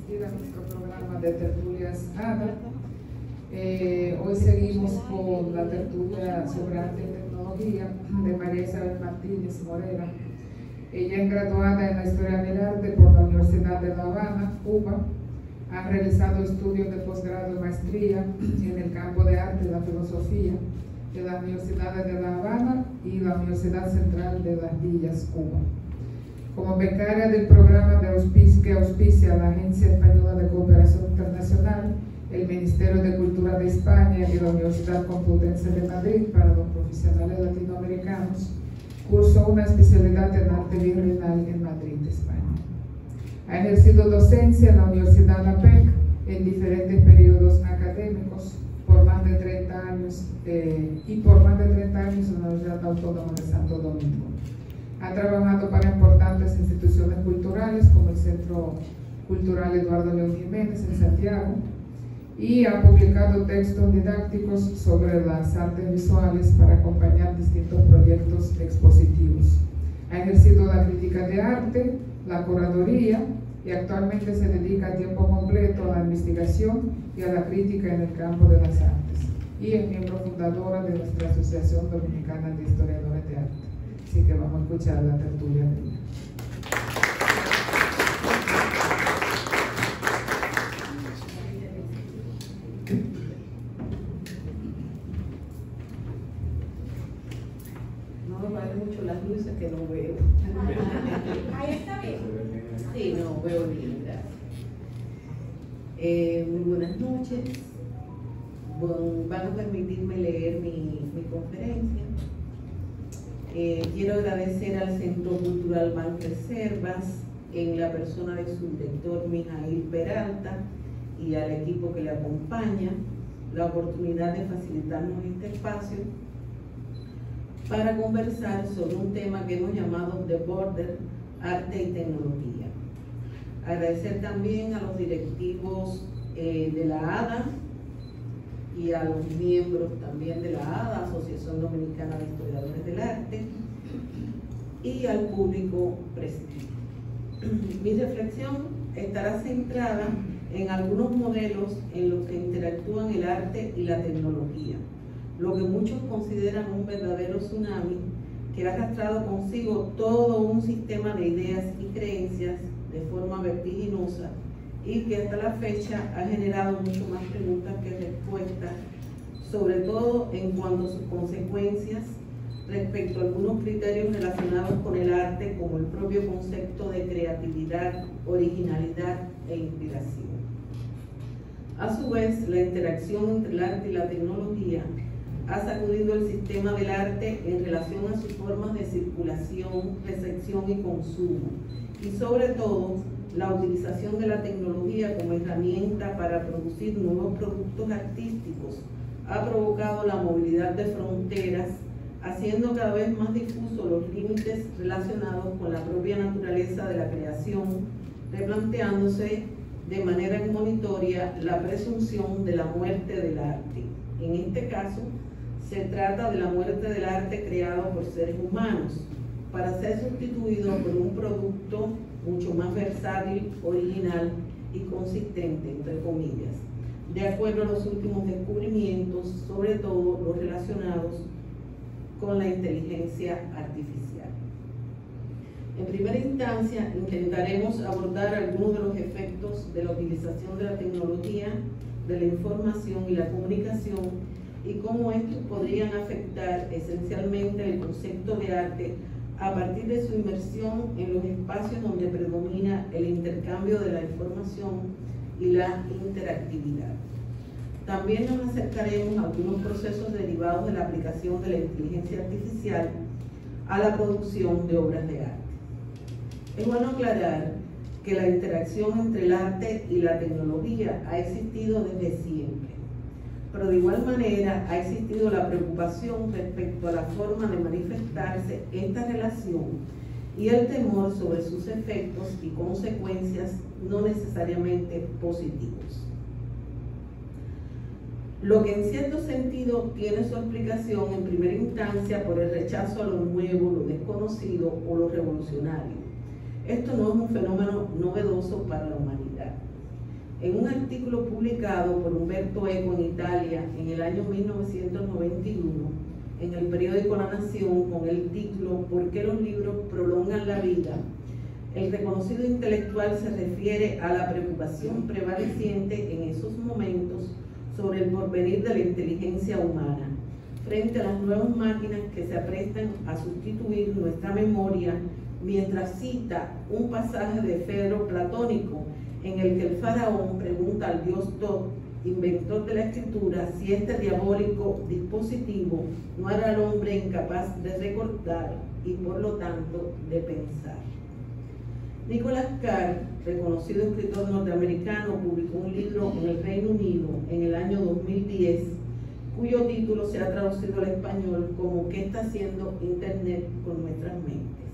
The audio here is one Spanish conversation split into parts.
asistir a nuestro programa de tertulias ADA. Hoy seguimos con la tertulia sobre arte y tecnología de María Isabel Martínez Morera. Ella es graduada en la Historia del Arte por la Universidad de La Habana, Cuba. Ha realizado estudios de posgrado y maestría en el campo de arte y la filosofía de las universidades de La Habana y la Universidad Central de Las Villas, Cuba. Como becaria del programa que auspicia la Agencia Española de Cooperación Internacional, el Ministerio de Cultura de España y la Universidad Complutense de Madrid para los profesionales latinoamericanos, cursó una especialidad en arte virreinal en Madrid, España. Ha ejercido docencia en la Universidad APEC en diferentes periodos académicos por más de 30 años y por más de 30 años en la Universidad Autónoma de Santo Domingo. Ha trabajado para importantes instituciones culturales como el Centro Cultural Eduardo León Jiménez en Santiago y ha publicado textos didácticos sobre las artes visuales para acompañar distintos proyectos expositivos. Ha ejercido la crítica de arte, la curaduría y actualmente se dedica a tiempo completo a la investigación y a la crítica en el campo de las artes. Y es miembro fundadora de nuestra Asociación Dominicana de Historiadores de Arte. Así que vamos a escuchar la tertulia de ella. No me valen mucho las luces que no veo. Ahí está bien. Sí, no veo bien, gracias. Muy buenas noches. Van a permitirme leer mi conferencia. Quiero agradecer al Centro Cultural Banreservas en la persona de su director Mijail Peralta y al equipo que le acompaña la oportunidad de facilitarnos este espacio para conversar sobre un tema que hemos llamado The Border, Arte y Tecnología. Agradecer también a los directivos de la ADA y a los miembros también de la ADA, Asociación Dominicana de Historiadores del Arte, y al público presente. Mi reflexión estará centrada en algunos modelos en los que interactúan el arte y la tecnología, lo que muchos consideran un verdadero tsunami que ha arrastrado consigo todo un sistema de ideas y creencias de forma vertiginosa y que hasta la fecha ha generado mucho más preguntas que respuestas, sobre todo en cuanto a sus consecuencias respecto a algunos criterios relacionados con el arte, como el propio concepto de creatividad, originalidad e inspiración. A su vez, la interacción entre el arte y la tecnología ha sacudido el sistema del arte en relación a sus formas de circulación, recepción y consumo, y sobre todo la utilización de la tecnología como herramienta para producir nuevos productos artísticos ha provocado la movilidad de fronteras, haciendo cada vez más difusos los límites relacionados con la propia naturaleza de la creación, replanteándose de manera admonitoria la presunción de la muerte del arte. En este caso, se trata de la muerte del arte creado por seres humanos, para ser sustituido por un producto mucho más versátil, original y consistente, entre comillas, de acuerdo a los últimos descubrimientos, sobre todo los relacionados con la inteligencia artificial. En primera instancia, intentaremos abordar algunos de los efectos de la utilización de la tecnología, de la información y la comunicación, y cómo estos podrían afectar esencialmente el concepto de arte a partir de su inmersión en los espacios donde predomina el intercambio de la información y la interactividad. También nos acercaremos a algunos procesos derivados de la aplicación de la inteligencia artificial a la producción de obras de arte. Es bueno aclarar que la interacción entre el arte y la tecnología ha existido desde siempre, pero de igual manera ha existido la preocupación respecto a la forma de manifestarse esta relación y el temor sobre sus efectos y consecuencias no necesariamente positivos. Lo que en cierto sentido tiene su explicación en primera instancia por el rechazo a lo nuevo, lo desconocido o lo revolucionario. Esto no es un fenómeno novedoso para la humanidad. En un artículo publicado por Umberto Eco en Italia en el año 1991, en el periódico La Nación, con el título ¿Por qué los libros prolongan la vida?, el reconocido intelectual se refiere a la preocupación prevaleciente en esos momentos sobre el porvenir de la inteligencia humana, frente a las nuevas máquinas que se aprestan a sustituir nuestra memoria, mientras cita un pasaje de Fedro platónico en el que el faraón pregunta al dios Thoth, inventor de la escritura, si este diabólico dispositivo no hará al hombre incapaz de recordar y por lo tanto de pensar. Nicholas Carr, reconocido escritor norteamericano, publicó un libro en el Reino Unido en el año 2010, cuyo título se ha traducido al español como ¿Qué está haciendo Internet con nuestras mentes?,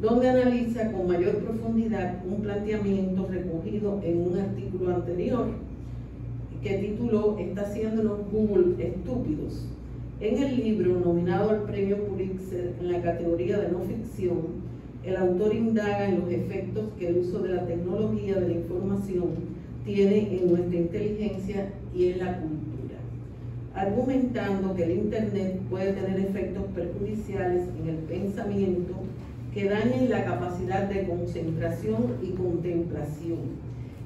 donde analiza con mayor profundidad un planteamiento recogido en un artículo anterior que tituló ¿Está haciéndonos Google estúpidos? En el libro, nominado al premio Pulitzer en la categoría de no ficción, el autor indaga en los efectos que el uso de la tecnología de la información tiene en nuestra inteligencia y en la cultura, argumentando que el Internet puede tener efectos perjudiciales en el pensamiento que dañen la capacidad de concentración y contemplación,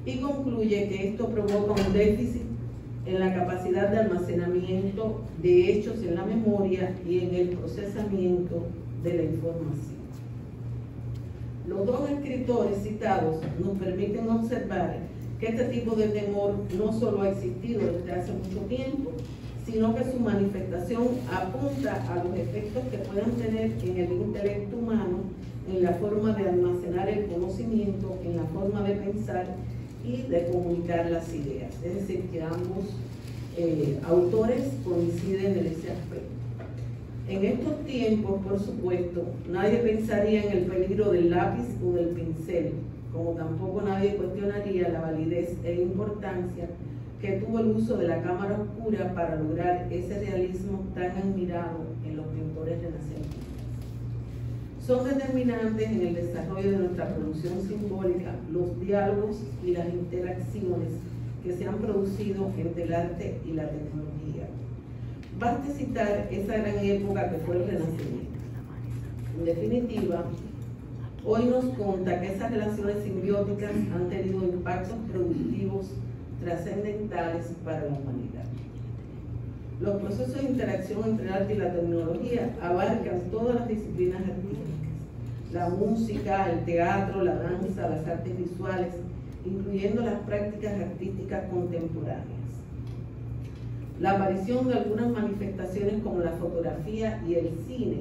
y concluye que esto provoca un déficit en la capacidad de almacenamiento de hechos en la memoria y en el procesamiento de la información. Los dos escritores citados nos permiten observar que este tipo de temor no solo ha existido desde hace mucho tiempo, sino que su manifestación apunta a los efectos que puedan tener en el intelecto humano, en la forma de almacenar el conocimiento, en la forma de pensar y de comunicar las ideas. Es decir, que ambos autores coinciden en ese aspecto. En estos tiempos, por supuesto, nadie pensaría en el peligro del lápiz o del pincel, como tampoco nadie cuestionaría la validez e importancia que tuvo el uso de la cámara oscura para lograr ese realismo tan admirado en los pintores renacentistas. Son determinantes en el desarrollo de nuestra producción simbólica los diálogos y las interacciones que se han producido entre el arte y la tecnología. Baste citar esa gran época que fue el Renacimiento. En definitiva, hoy nos conta que esas relaciones simbióticas han tenido impactos productivos trascendentales para la humanidad. Los procesos de interacción entre el arte y la tecnología abarcan todas las disciplinas artísticas: la música, el teatro, la danza, las artes visuales, incluyendo las prácticas artísticas contemporáneas. La aparición de algunas manifestaciones como la fotografía y el cine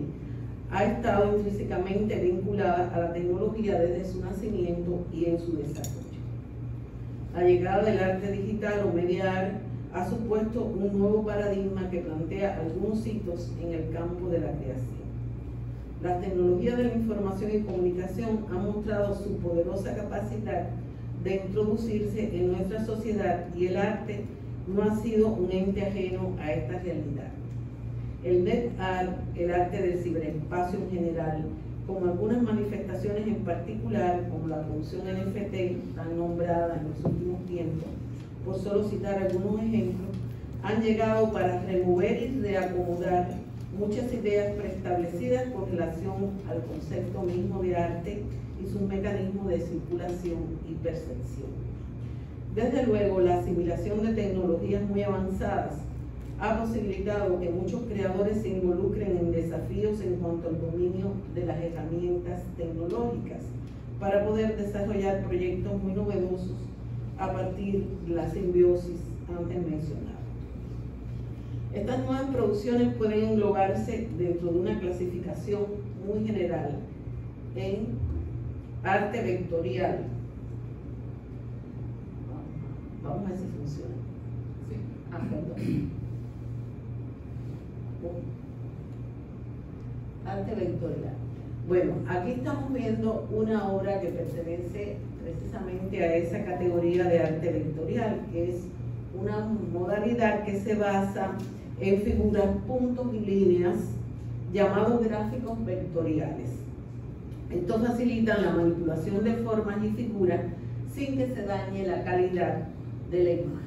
ha estado intrínsecamente vinculada a la tecnología desde su nacimiento y en su desarrollo. La llegada del arte digital o media art ha supuesto un nuevo paradigma que plantea algunos hitos en el campo de la creación. Las tecnologías de la información y comunicación han mostrado su poderosa capacidad de introducirse en nuestra sociedad y el arte no ha sido un ente ajeno a esta realidad. El net art, el arte del ciberespacio en general, como algunas manifestaciones en particular, como la producción NFT tan nombrada en los últimos tiempos, por solo citar algunos ejemplos, han llegado para remover y reacomodar muchas ideas preestablecidas con relación al concepto mismo de arte y sus mecanismos de circulación y percepción. Desde luego, la asimilación de tecnologías muy avanzadas ha posibilitado que muchos creadores se involucren en desafíos en cuanto al dominio de las herramientas tecnológicas para poder desarrollar proyectos muy novedosos a partir de la simbiosis antes mencionada. Estas nuevas producciones pueden englobarse dentro de una clasificación muy general en arte vectorial. Vamos a ver si funciona. Sí. Perdón. Arte vectorial. Bueno, aquí estamos viendo una obra que pertenece precisamente a esa categoría de arte vectorial, que es una modalidad que se basa en figuras, puntos y líneas, llamados gráficos vectoriales. Estos facilitan la manipulación de formas y figuras sin que se dañe la calidad de la imagen.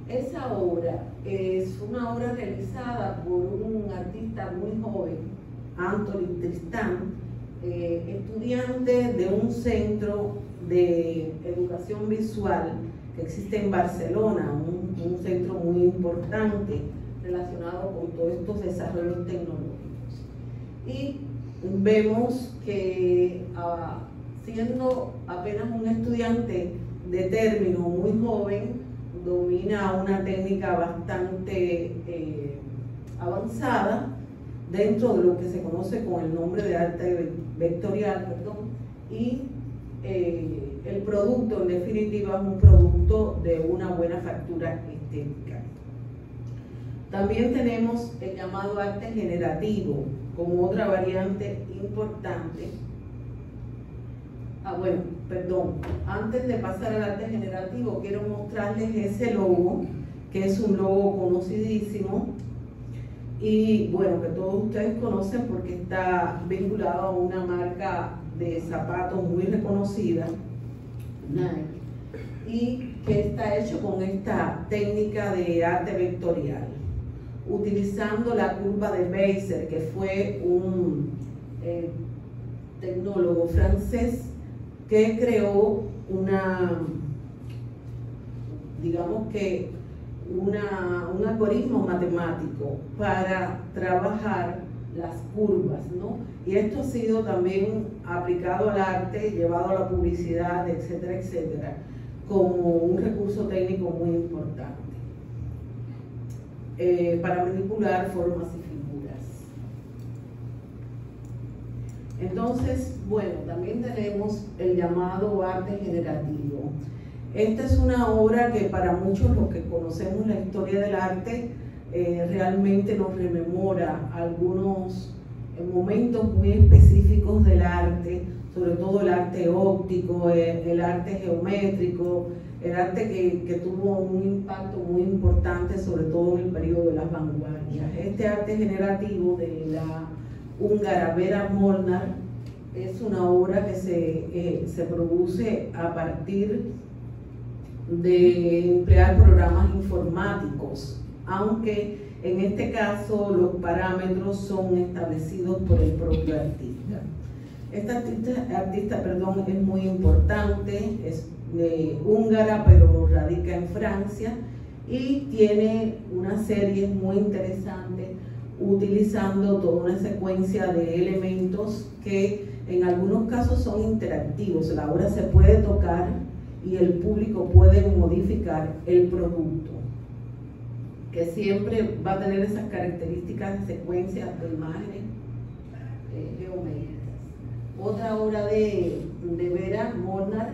Esa obra es una obra realizada por un artista muy joven, Anthony Tristán, estudiante de un centro de educación visual que existe en Barcelona, un centro muy importante relacionado con todos estos desarrollos tecnológicos. Y vemos que siendo apenas un estudiante de término muy joven, domina una técnica bastante avanzada dentro de lo que se conoce con el nombre de arte vectorial, y el producto en definitiva es un producto de una buena factura estética. También tenemos el llamado arte generativo como otra variante importante. Antes de pasar al arte generativo, quiero mostrarles ese logo, que es un logo conocidísimo y bueno, que todos ustedes conocen porque está vinculado a una marca de zapatos muy reconocida, Nike, y que está hecho con esta técnica de arte vectorial, utilizando la curva de Bézier, que fue un tecnólogo francés que creó un algoritmo matemático para trabajar las curvas, ¿no? Y esto ha sido también aplicado al arte, llevado a la publicidad, etcétera, etcétera, como un recurso técnico muy importante para manipular formas y figuras. Entonces, bueno, también tenemos el llamado arte generativo. Esta es una obra que para muchos los que conocemos la historia del arte realmente nos rememora algunos momentos muy específicos del arte, sobre todo el arte óptico, el arte geométrico, el arte que tuvo un impacto muy importante, sobre todo en el periodo de las vanguardias. Este arte generativo de la húngara Vera Molnár es una obra que se produce a partir de emplear programas informáticos, aunque en este caso los parámetros son establecidos por el propio artista. Esta artista es muy importante, es húngara pero radica en Francia y tiene una serie muy interesante utilizando toda una secuencia de elementos que en algunos casos son interactivos. La obra se puede tocar y el público puede modificar el producto, que siempre va a tener esas características de secuencia de imágenes geométricas. Otra obra de Vera Molnár,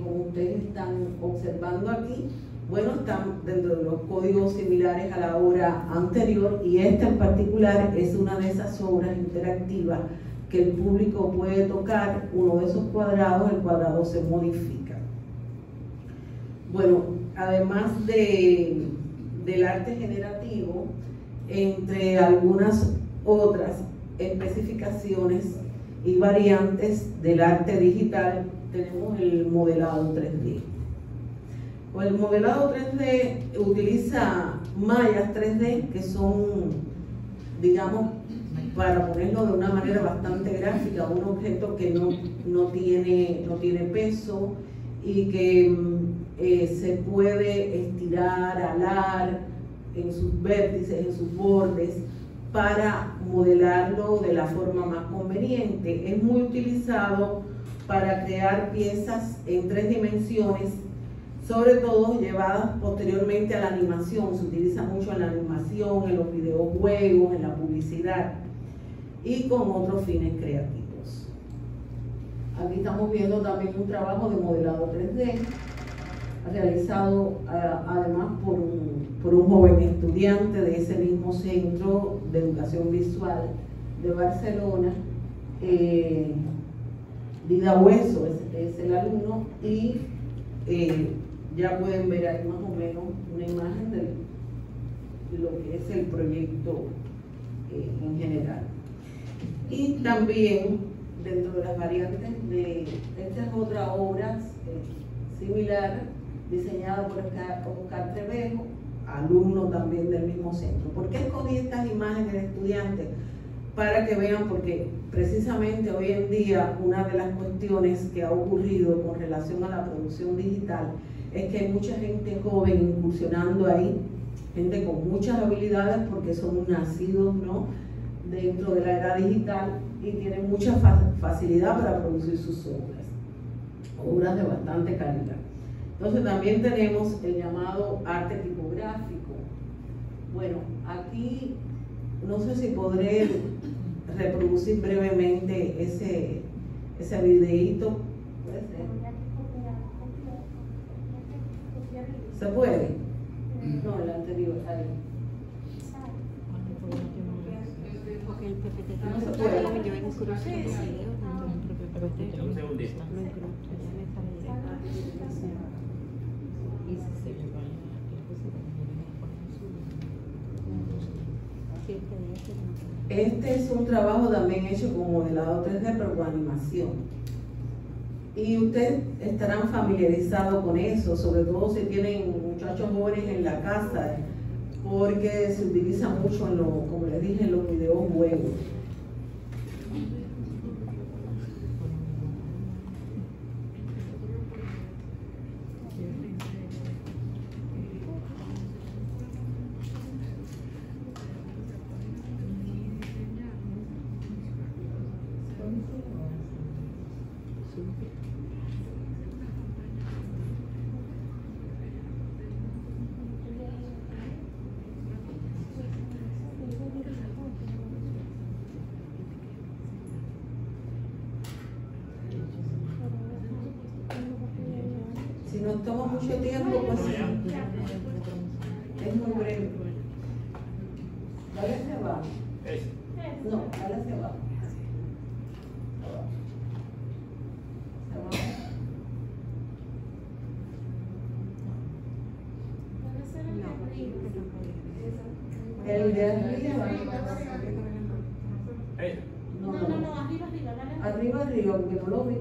como ustedes están observando aquí, bueno, están dentro de los códigos similares a la obra anterior, y esta en particular es una de esas obras interactivas que el público puede tocar uno de esos cuadrados, el cuadrado se modifica. Bueno, además del arte generativo, entre algunas otras especificaciones y variantes del arte digital, tenemos el modelado 3D. El modelado 3D utiliza mallas 3D que son, digamos, para ponerlo de una manera bastante gráfica, un objeto que no tiene peso y que se puede estirar, alar en sus vértices, en sus bordes, para modelarlo de la forma más conveniente. Es muy utilizado para crear piezas en 3 dimensiones, sobre todo llevadas posteriormente a la animación. Se utiliza mucho en la animación, en los videojuegos, en la publicidad y con otros fines creativos. Aquí estamos viendo también un trabajo de modelado 3D realizado además por un joven estudiante de ese mismo centro de educación visual de Barcelona. Dida Hueso es el alumno, y ya pueden ver ahí más o menos una imagen de lo que es el proyecto en general. Y también dentro de las variantes de esta es otra obra similar diseñada por Oscar Trevejo, alumno también del mismo centro. ¿Por qué escogí estas imágenes de estudiantes? Para que vean, porque precisamente hoy en día una de las cuestiones que ha ocurrido con relación a la producción digital es que hay mucha gente joven incursionando ahí, gente con muchas habilidades porque son nacidos, ¿no?, dentro de la era digital y tienen mucha facilidad para producir sus obras de bastante calidad. Entonces también tenemos el llamado arte tipográfico. Bueno, aquí no sé si podré reproducir brevemente ese videíto. ¿Puede ser? ¿Se puede? No, el anterior. Ahí. No se puede. Un segundito. Este es un trabajo también hecho con modelado 3D, pero con animación. Y ustedes estarán familiarizados con eso, sobre todo si tienen muchachos jóvenes en la casa, porque se utiliza mucho en como les dije, en los videojuegos. Si nos toma mucho tiempo, pues es muy breve. Dale hacia abajo. No, dale hacia abajo. El de arriba. No, arriba, porque no lo vi.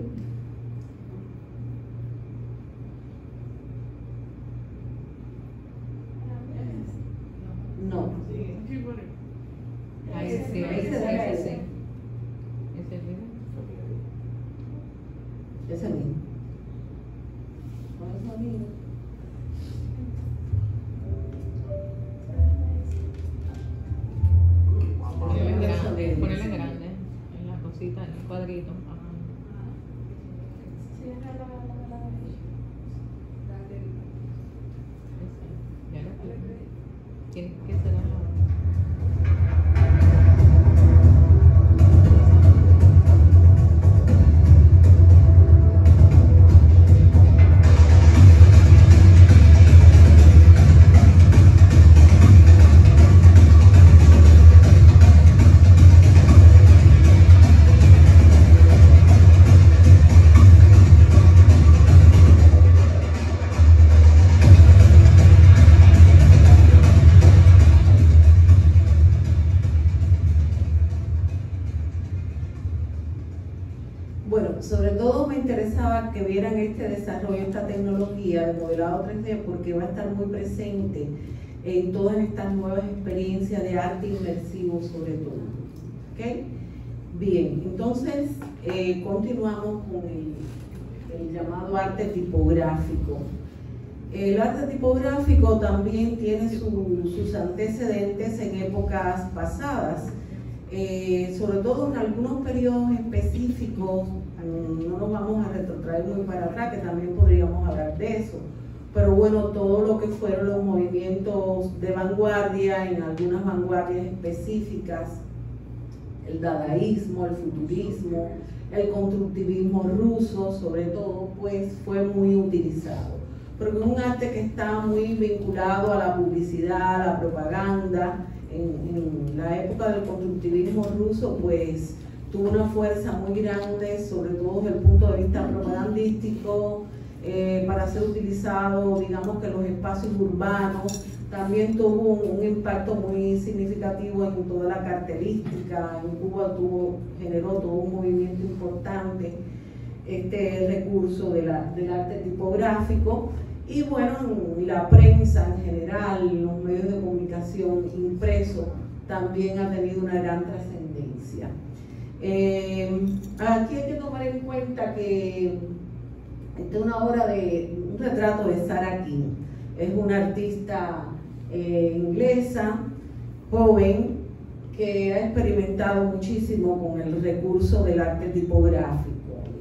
No. Ahí sí, ahí sí. Ese mismo. Con eso mismo. Ponerle grande en la cosita, en el cuadrito. Tiene que ser sobre todo me interesaba que vieran este desarrollo, esta tecnología de modelado 3D, porque va a estar muy presente en todas estas nuevas experiencias de arte inmersivo sobre todo. ¿Okay? Bien, entonces continuamos con el llamado arte tipográfico. El arte tipográfico también tiene sus antecedentes en épocas pasadas, sobre todo en algunos periodos específicos. No nos vamos a retrotraer muy para atrás, que también podríamos hablar de eso, pero bueno, todo lo que fueron los movimientos de vanguardia, en algunas vanguardias específicas, el dadaísmo, el futurismo, el constructivismo ruso, sobre todo, pues fue muy utilizado, porque es un arte que está muy vinculado a la publicidad, a la propaganda. En la época del constructivismo ruso, pues tuvo una fuerza muy grande, sobre todo desde el punto de vista propagandístico, para ser utilizado, digamos que en los espacios urbanos. También tuvo un impacto muy significativo en toda la cartelística. En Cuba generó todo un movimiento importante este recurso del arte tipográfico. Y bueno, la prensa en general, los medios de comunicación impresos, también ha tenido una gran trascendencia. Aquí hay que tomar en cuenta que esta es una obra un retrato de Sarah King. Es una artista inglesa, joven, que ha experimentado muchísimo con el recurso del arte tipográfico.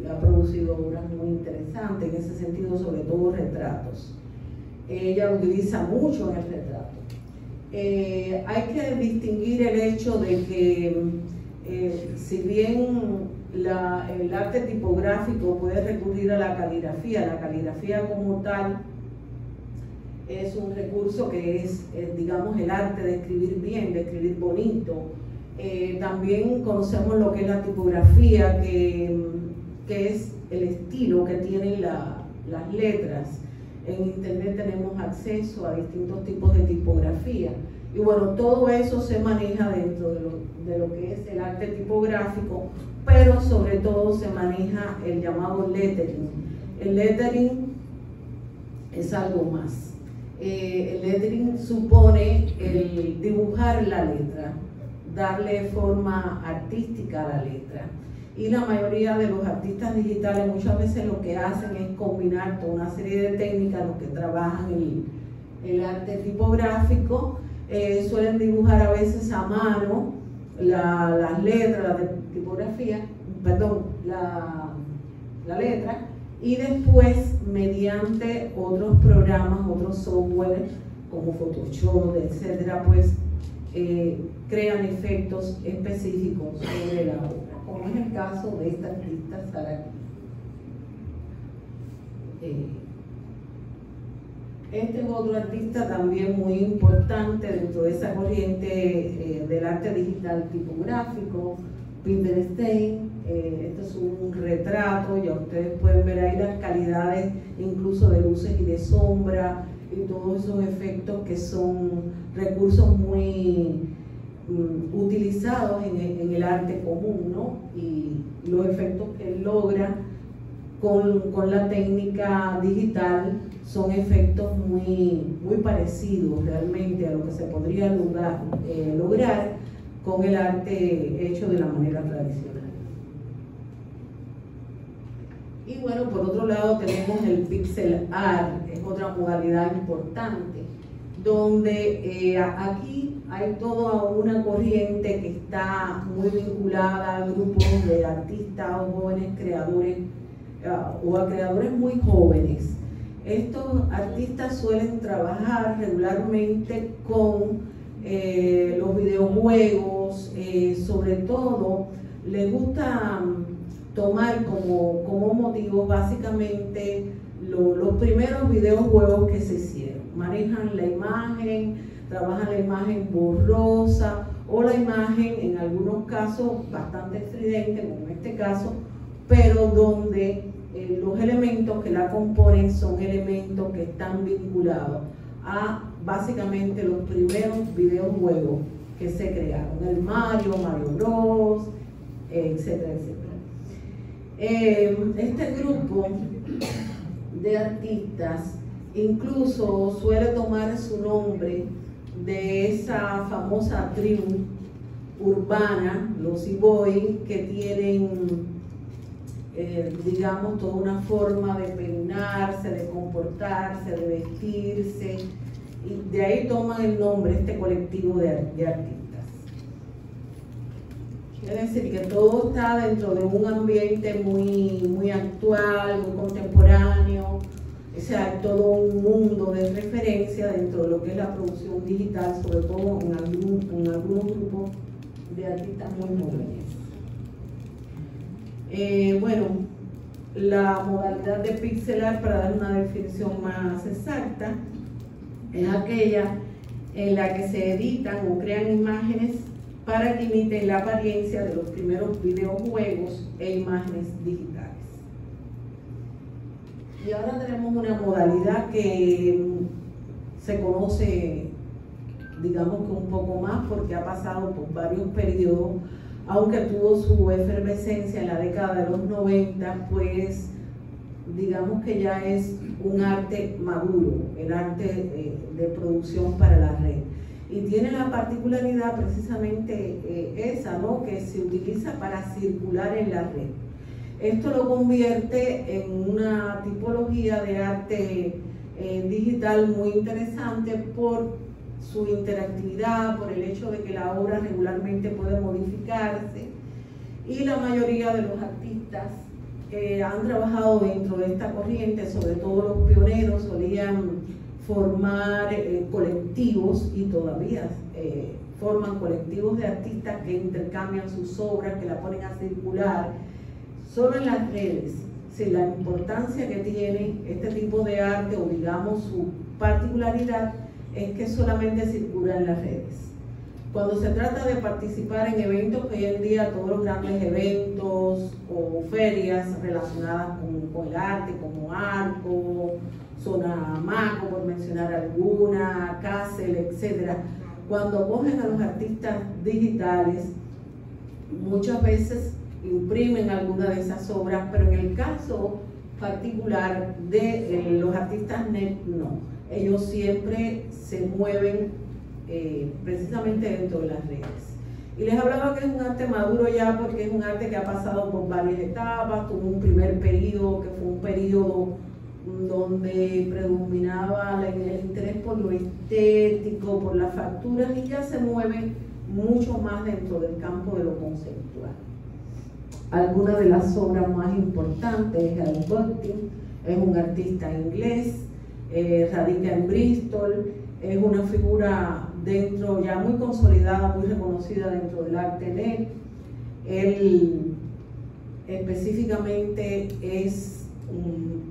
Ha producido obras muy interesantes en ese sentido, sobre todo retratos. Ella lo utiliza mucho en el retrato. Hay que distinguir el hecho de que si bien el arte tipográfico puede recurrir a la caligrafía como tal es un recurso que es, digamos, el arte de escribir bien, de escribir bonito. También conocemos lo que es la tipografía, que es el estilo que tienen las letras. En internet tenemos acceso a distintos tipos de tipografía. Y bueno, todo eso se maneja dentro de lo que es el arte tipográfico, pero sobre todo se maneja el llamado lettering. El lettering es algo más. El lettering supone el dibujar la letra, darle forma artística a la letra. Y la mayoría de los artistas digitales muchas veces lo que hacen es combinar toda una serie de técnicas, los que trabajan el arte tipográfico, suelen dibujar a veces a mano las letras, la tipografía, perdón, la letra, y después mediante otros programas, otros software como Photoshop, etcétera, pues crean efectos específicos sobre la obra, como es el caso de esta artista Sarah King. Este es otro artista también muy importante dentro de esa corriente del arte digital tipográfico, Peter Stein. Este es un retrato, ya ustedes pueden ver ahí las calidades incluso de luces y de sombra y todos esos efectos que son recursos muy utilizados en el arte común, ¿no? Y los efectos que él logra con la técnica digital son efectos muy parecidos realmente a lo que se podría lograr con el arte hecho de la manera tradicional. Y bueno, por otro lado tenemos el pixel art, es otra modalidad importante, donde aquí hay toda una corriente que está muy vinculada a grupos de artistas o jóvenes creadores o a creadores muy jóvenes. Estos artistas suelen trabajar regularmente con los videojuegos, sobre todo les gusta tomar como motivo básicamente los primeros videojuegos que se hicieron. Manejan la imagen, trabajan la imagen borrosa o la imagen en algunos casos bastante estridente, como en este caso, pero donde los elementos que la componen son elementos que están vinculados a básicamente los primeros videojuegos que se crearon, el Mario Bros, etcétera, etcétera. Este grupo de artistas incluso suele tomar su nombre de esa famosa tribu urbana, los e-boy, que tienen digamos toda una forma de peinarse, de comportarse, de vestirse, y de ahí toman el nombre este colectivo de artistas. Es decir, que todo está dentro de un ambiente muy actual, muy contemporáneo, o sea, hay todo un mundo de referencia dentro de lo que es la producción digital, sobre todo en algunos grupos de artistas muy jóvenes. Bueno, la modalidad de pixel art, para dar una definición más exacta, es aquella en la que se editan o crean imágenes para que imiten la apariencia de los primeros videojuegos e imágenes digitales. Y ahora tenemos una modalidad que se conoce, digamos que un poco más, porque ha pasado por varios periodos, aunque tuvo su efervescencia en la década de los 90, pues digamos que ya es un arte maduro, el arte de producción para la red. Y tiene la particularidad precisamente esa, ¿no?, que se utiliza para circular en la red. Esto lo convierte en una tipología de arte digital muy interesante por su interactividad, por el hecho de que la obra regularmente puede modificarse, y la mayoría de los artistas han trabajado dentro de esta corriente, sobre todo los pioneros solían formar colectivos, y todavía forman colectivos de artistas que intercambian sus obras, que la ponen a circular solo en las redes. Sí, la importancia que tiene este tipo de arte, o digamos su particularidad, es que solamente circula en las redes. Cuando se trata de participar en eventos, que hoy en día todos los grandes eventos o ferias relacionadas con el arte, como Arco, Zona Maco, por mencionar alguna, Castle, etc., cuando cogen a los artistas digitales, muchas veces imprimen alguna de esas obras, pero en el caso particular de los artistas net, no. Ellos siempre se mueven precisamente dentro de las redes. Y les hablaba que es un arte maduro ya, porque es un arte que ha pasado por varias etapas. Tuvo un primer periodo que fue un periodo donde predominaba el interés por lo estético, por las facturas, y ya se mueve mucho más dentro del campo de lo conceptual. Algunas de las obras más importantes es Herb Buttin, es un artista inglés, radica en Bristol, es una figura dentro, ya muy consolidada, muy reconocida dentro del arte net. Él específicamente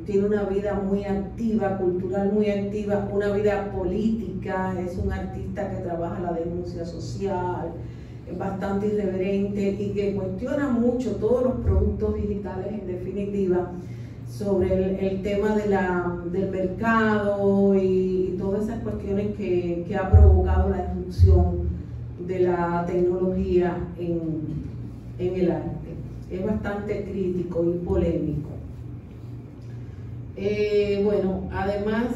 tiene una vida muy activa, cultural muy activa, una vida política, es un artista que trabaja la denuncia social, es bastante irreverente y que cuestiona mucho todos los productos digitales, en definitiva, sobre el tema del mercado y todas esas cuestiones que ha provocado la irrupción de la tecnología en el arte. Es bastante crítico y polémico. Bueno, además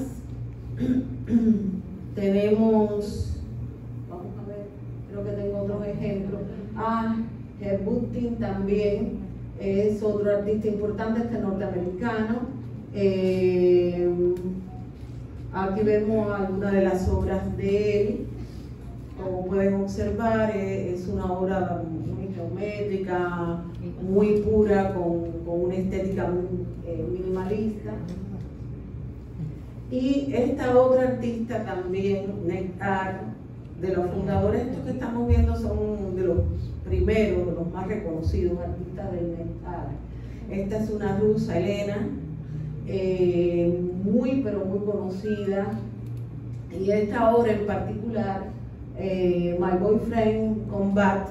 tenemos, vamos a ver, creo que tengo otros ejemplos. Herb Buttin también es otro artista importante, este norteamericano. Aquí vemos algunas de las obras de él. Como pueden observar, es una obra muy geométrica, muy pura, con una estética minimalista. Y esta otra artista también, Nektar, de los fundadores, estos que estamos viendo son de los primeros, de los más reconocidos artistas del Nektar. Esta es una rusa, Elena, muy pero muy conocida, y esta obra en particular, My Boyfriend Come Back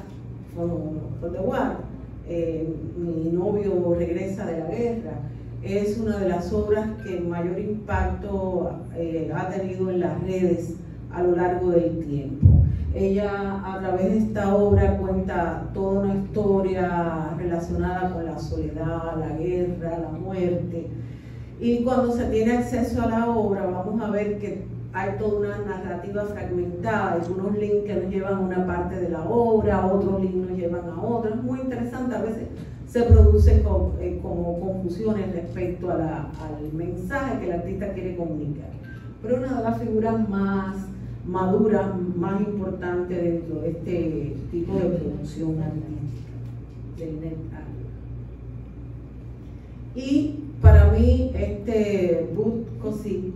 from the War, mi novio regresa de la guerra, es una de las obras que mayor impacto ha tenido en las redes a lo largo del tiempo. Ella, a través de esta obra, cuenta toda una historia relacionada con la soledad, la guerra, la muerte. Y cuando se tiene acceso a la obra, vamos a ver que hay toda una narrativa fragmentada, algunos links que nos llevan a una parte de la obra, otros links nos llevan a otra. Es muy interesante, a veces se producen como confusiones respecto al mensaje que el artista quiere comunicar. Pero una de las figuras más maduras, más importantes dentro de este tipo de producción artística del net art. Y para mí, Bud Košić,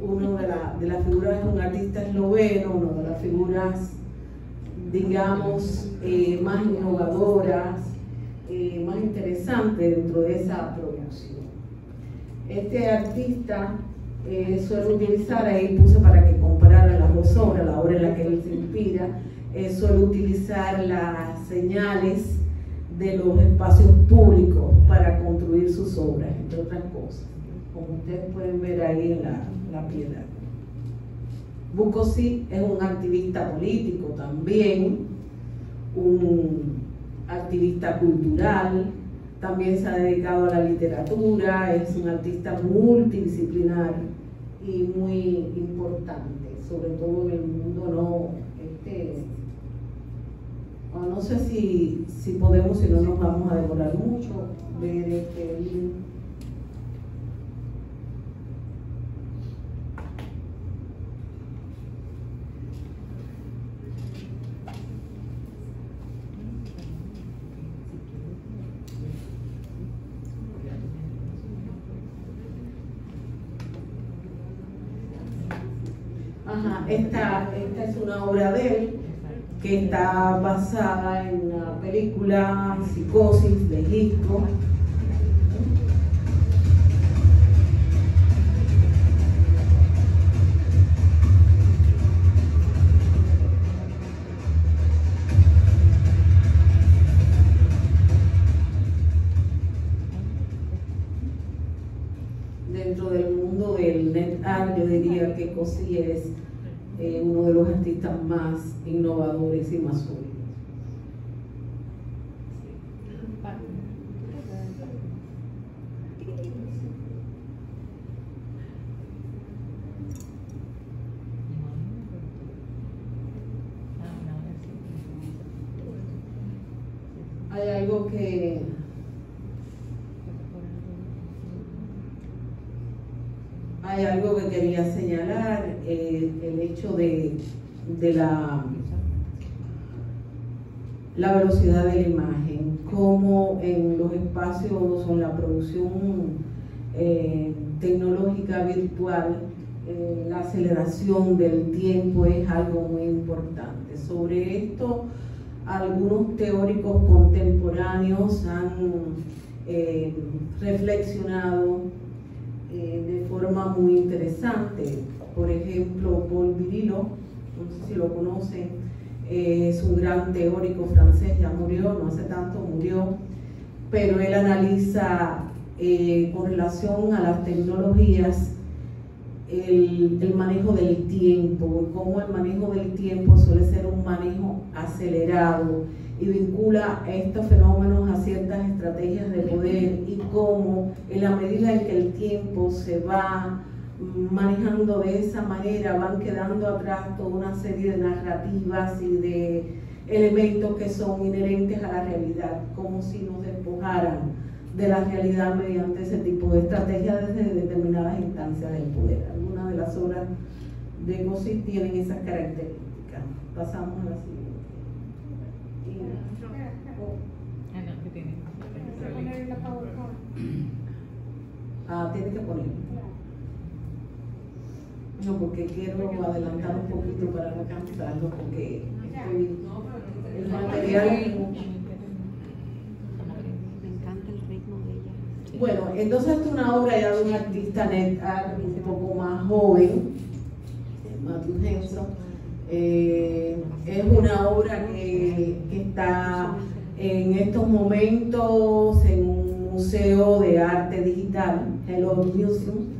uno de las figuras, es un artista esloveno, una de las figuras, digamos, más innovadoras, más interesantes dentro de esa producción. Este artista suele utilizar, ahí puse para que comparara las dos obras, la obra en la que él se inspira, suele utilizar las señales de los espacios públicos para construir sus obras, entre otras cosas. como ustedes pueden ver ahí en la piedra. Bukowski es un activista político también, un activista cultural, también se ha dedicado a la literatura, es un artista multidisciplinar y muy importante, sobre todo en el mundo no sé si podemos, si no nos vamos a demorar mucho, ver este link. Esta es una obra de él que está basada en la película Psicosis de Hitchcock. Dentro del mundo del net art, yo diría que Cossí es uno de los artistas más innovadores y más sólidos. Hay algo que quería señalar, el hecho de la velocidad de la imagen, como en los espacios o en la producción tecnológica virtual, la aceleración del tiempo es algo muy importante. Sobre esto, algunos teóricos contemporáneos han reflexionado de forma muy interesante. Por ejemplo, Paul Virilio, no sé si lo conocen, es un gran teórico francés, ya murió, no hace tanto murió, pero él analiza con relación a las tecnologías el manejo del tiempo, y cómo el manejo del tiempo suele ser un manejo acelerado y vincula estos fenómenos a ciertas estrategias de poder, y cómo en la medida en que el tiempo se va manejando de esa manera van quedando atrás toda una serie de narrativas y de elementos que son inherentes a la realidad, como si nos despojaran de la realidad mediante ese tipo de estrategias desde determinadas instancias del poder. Algunas de las obras de Cossí tienen esas características. Pasamos a la siguiente. Tiene que poner. No, porque quiero adelantar un poquito para no cansarlo, porque el material. Me encanta el ritmo de ella. Bueno, entonces esta es una obra ya de un artista net art un poco más joven, Matthew Henson. Es una obra que está en estos momentos en un museo de arte digital, Hello Museum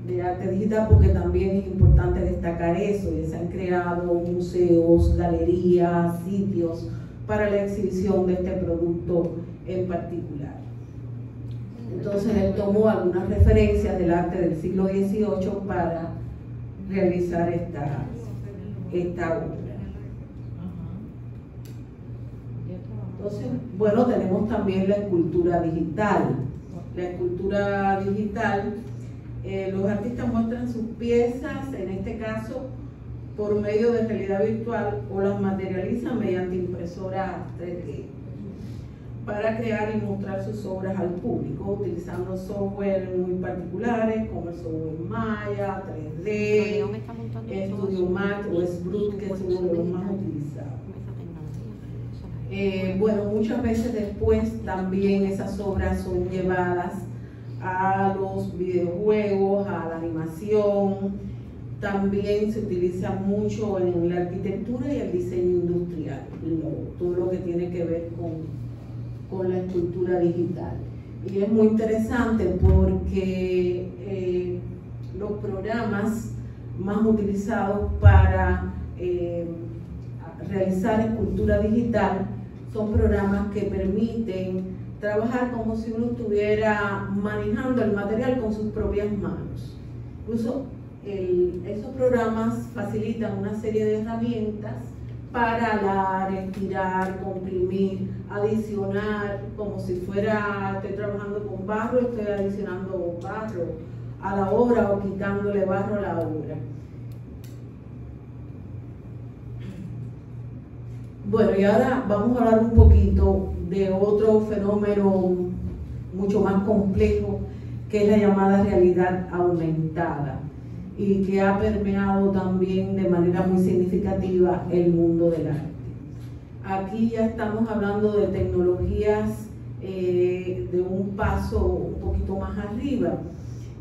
de arte digital, porque también es importante destacar eso, y se han creado museos, galerías, sitios para la exhibición de este producto en particular. Entonces él tomó algunas referencias del arte del siglo XVIII para realizar esta obra. Entonces, bueno, tenemos también la escultura digital. La escultura digital, los artistas muestran sus piezas, en este caso, por medio de realidad virtual, o las materializan mediante impresora 3D para crear y mostrar sus obras al público, utilizando software muy particulares como el software Maya, 3D, Studio Max o Sprite, que es uno de los más utilizados. Bueno, muchas veces después también esas obras son llevadas a los videojuegos, a la animación. También se utiliza mucho en la arquitectura y el diseño industrial, todo lo que tiene que ver con la escultura digital. y es muy interesante porque los programas más utilizados para realizar escultura digital son programas que permiten trabajar como si uno estuviera manejando el material con sus propias manos. Incluso esos programas facilitan una serie de herramientas para alar, estirar, comprimir, adicionar, como si estoy trabajando con barro, estoy adicionando barro a la obra o quitándole barro a la obra. Bueno, y ahora vamos a hablar un poquito de otro fenómeno mucho más complejo, que es la llamada realidad aumentada, y que ha permeado también de manera muy significativa el mundo del arte. Aquí ya estamos hablando de tecnologías de un paso un poquito más arriba,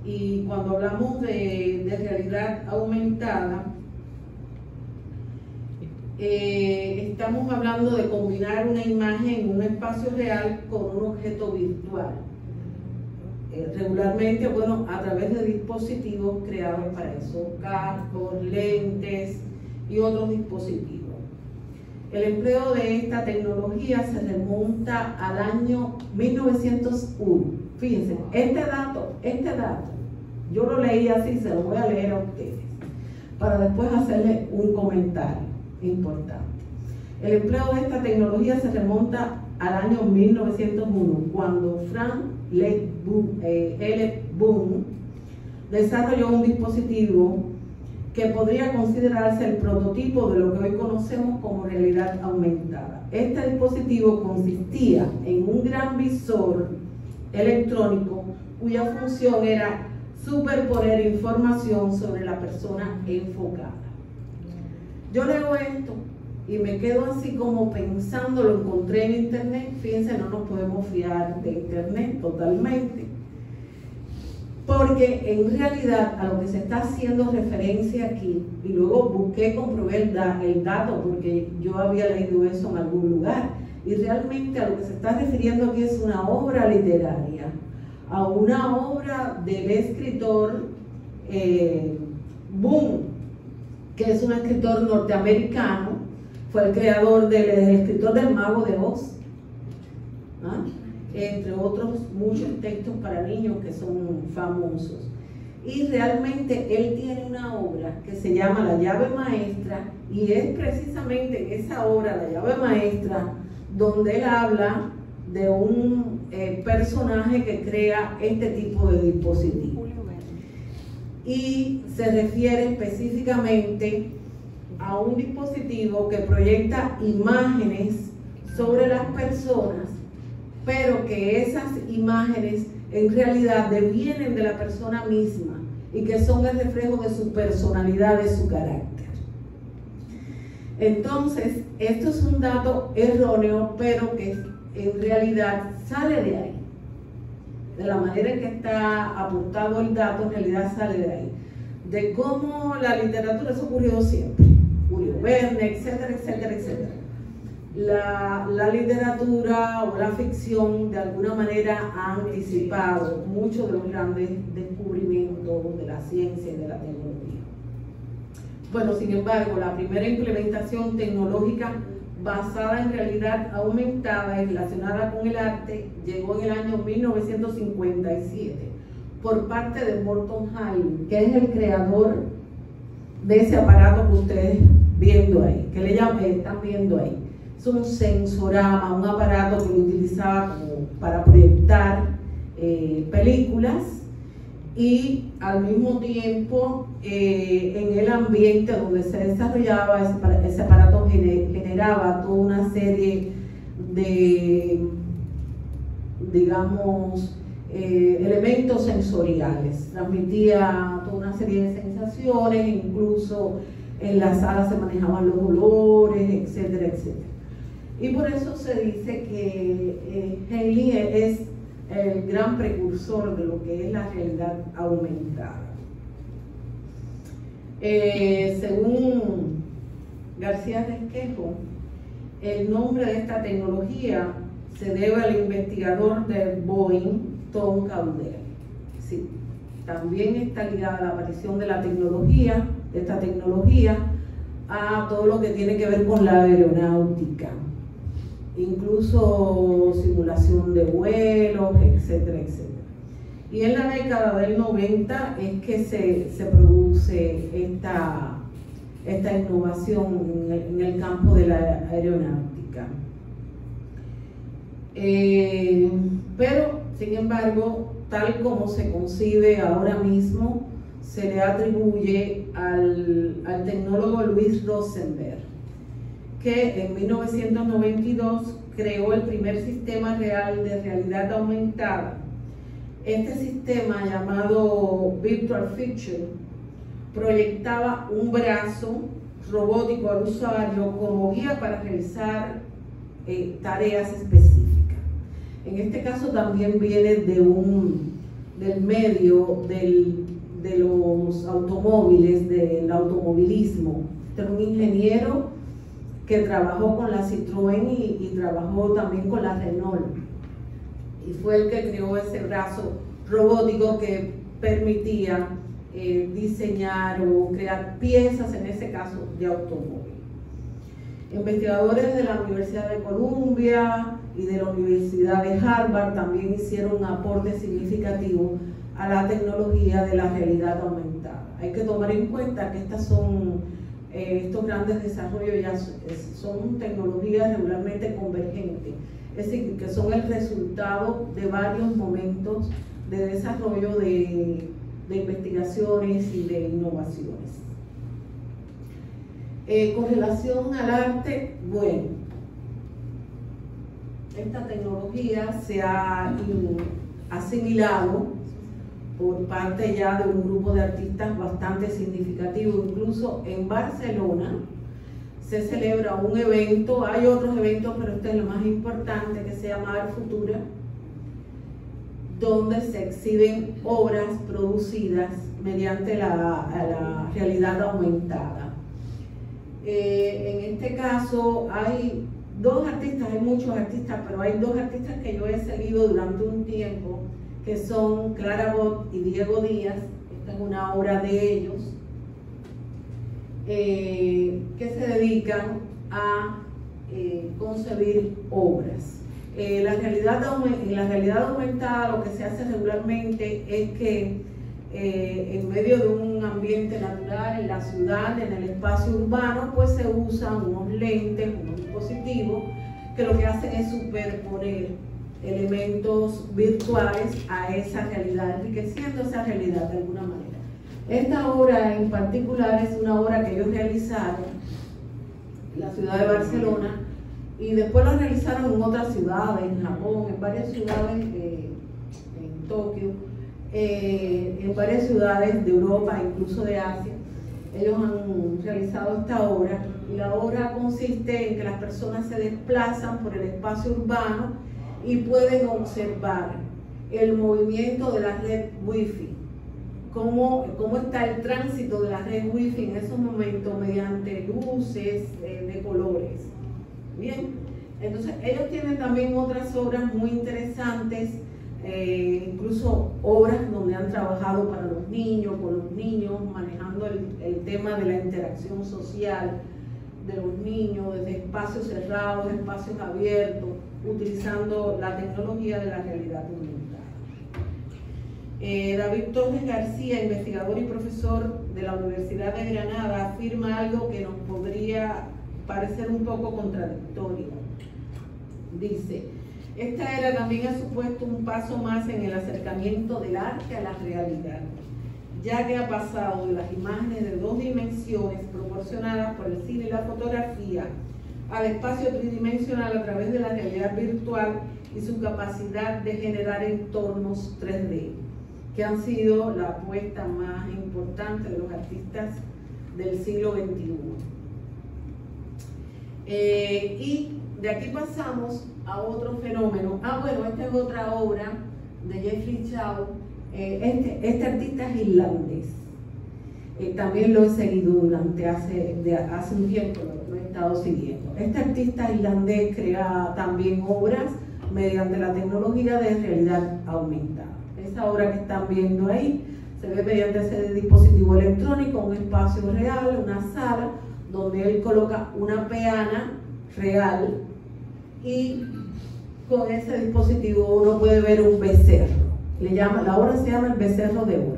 y cuando hablamos de realidad aumentada, estamos hablando de combinar una imagen en un espacio real con un objeto virtual. Regularmente, bueno, a través de dispositivos creados para eso, cascos, lentes y otros dispositivos. El empleo de esta tecnología se remonta al año 1901. Fíjense, este dato, yo lo leí así, se lo voy a leer a ustedes, para después hacerle un comentario importante. El empleo de esta tecnología se remonta al año 1901, cuando Frank L. Boone desarrolló un dispositivo que podría considerarse el prototipo de lo que hoy conocemos como realidad aumentada. Este dispositivo consistía en un gran visor electrónico cuya función era superponer información sobre la persona enfocada. Yo leo esto y me quedo así como pensando, lo encontré en internet. Fíjense, no nos podemos fiar de internet totalmente, porque en realidad a lo que se está haciendo referencia aquí, y luego comprobé el dato porque yo había leído eso en algún lugar, y realmente a lo que se está refiriendo aquí es una obra literaria, a una obra del escritor Boone, que es un escritor norteamericano. Fue el creador del escritor del Mago de Oz, entre otros muchos textos para niños que son famosos. Y realmente él tiene una obra que se llama La llave maestra, y es precisamente en esa obra, La llave maestra, donde él habla de un personaje que crea este tipo de dispositivo. Y se refiere específicamente a un dispositivo que proyecta imágenes sobre las personas, pero que esas imágenes en realidad devienen de la persona misma y que son el reflejo de su personalidad, de su carácter. Entonces, esto es un dato erróneo, pero que en realidad sale de ahí. De la manera en que está apuntado el dato, en realidad sale de ahí. De cómo la literatura, eso ocurrió siempre. Julio Verne, etcétera, etcétera, etcétera. La literatura o la ficción de alguna manera ha anticipado muchos de los grandes descubrimientos de la ciencia y de la tecnología. Bueno, sin embargo, la primera implementación tecnológica basada en realidad aumentada y relacionada con el arte llegó en el año 1957 por parte de Morton Hall, que es el creador de ese aparato que ustedes viendo ahí, que están viendo ahí. Es un sensorama, un aparato que lo utilizaba como para proyectar películas, y al mismo tiempo en el ambiente donde se desarrollaba ese aparato generaba toda una serie de, digamos, elementos sensoriales, transmitía toda una serie de sensaciones, incluso en la sala se manejaban los olores, etcétera, etcétera. Y por eso se dice que Haley es el gran precursor de lo que es la realidad aumentada. Según García Resquejo, el nombre de esta tecnología se debe al investigador del Boeing, Tom Cauder. Sí, también está ligada la aparición de la tecnología, de esta tecnología, a todo lo que tiene que ver con la aeronáutica, incluso simulación de vuelos, etcétera, etcétera. Y en la década del 90 es que se produce esta innovación en el campo de la aeronáutica. Pero, sin embargo, tal como se concibe ahora mismo, se le atribuye al tecnólogo Louis Rosenberg, que en 1992 creó el primer sistema real de realidad aumentada. Este sistema, llamado Virtual Fiction, proyectaba un brazo robótico al usuario como guía para realizar tareas específicas. En este caso también viene del medio de los automóviles, del automovilismo. Este era un ingeniero que trabajó con la Citroën y trabajó también con la Renault. Y fue el que creó ese brazo robótico que permitía diseñar o crear piezas, en ese caso, de automóvil. Investigadores de la Universidad de Columbia y de la Universidad de Harvard también hicieron un aporte significativo a la tecnología de la realidad aumentada. Hay que tomar en cuenta que estos grandes desarrollos ya son tecnologías regularmente convergentes, es decir, que son el resultado de varios momentos de desarrollo de investigaciones y de innovaciones. Con relación al arte, bueno, esta tecnología se ha asimilado por parte ya de un grupo de artistas bastante significativo. Incluso en Barcelona se celebra un evento, hay otros eventos, pero este es lo más importante, que se llama Art Futura, donde se exhiben obras producidas mediante la realidad aumentada. En este caso hay dos artistas, hay muchos artistas, pero hay dos artistas que yo he seguido durante un tiempo, que son Clara Bow y Diego Díaz. Esta es una obra de ellos, que se dedican a concebir obras. En la realidad aumentada lo que se hace regularmente es que en medio de un ambiente natural, en la ciudad, en el espacio urbano, pues se usan unos lentes, unos dispositivos que lo que hacen es superponer elementos virtuales a esa realidad, enriqueciendo esa realidad de alguna manera. Esta obra en particular es una obra que ellos realizaron en la ciudad de Barcelona y después la realizaron en otras ciudades, en Japón, en varias ciudades, en Tokio, en varias ciudades de Europa, incluso de Asia. Ellos han realizado esta obra y la obra consiste en que las personas se desplazan por el espacio urbano y pueden observar el movimiento de la red Wi-Fi, cómo está el tránsito de la red Wi-Fi en esos momentos mediante luces de colores. Bien, entonces ellos tienen también otras obras muy interesantes, incluso obras donde han trabajado para los niños, con los niños, manejando el tema de la interacción social de los niños, desde espacios cerrados, espacios abiertos, utilizando la tecnología de la realidad aumentada. David Torres García, investigador y profesor de la Universidad de Granada, afirma algo que nos podría parecer un poco contradictorio. Dice: esta era también ha supuesto un paso más en el acercamiento del arte a la realidad, ya que ha pasado de las imágenes de 2 dimensiones proporcionadas por el cine y la fotografía al espacio tridimensional a través de la realidad virtual y su capacidad de generar entornos 3D, que han sido la apuesta más importante de los artistas del siglo XXI. Y de aquí pasamos a otro fenómeno. Bueno, esta es otra obra de Jeffrey Chow. Este artista es irlandés. También lo he seguido durante hace un tiempo, lo he estado siguiendo. Este artista irlandés crea también obras mediante la tecnología de realidad aumentada. Esa obra que están viendo ahí se ve mediante ese dispositivo electrónico, un espacio real, una sala, donde él coloca una peana real y con ese dispositivo uno puede ver un becerro. La obra se llama El Becerro de Oro.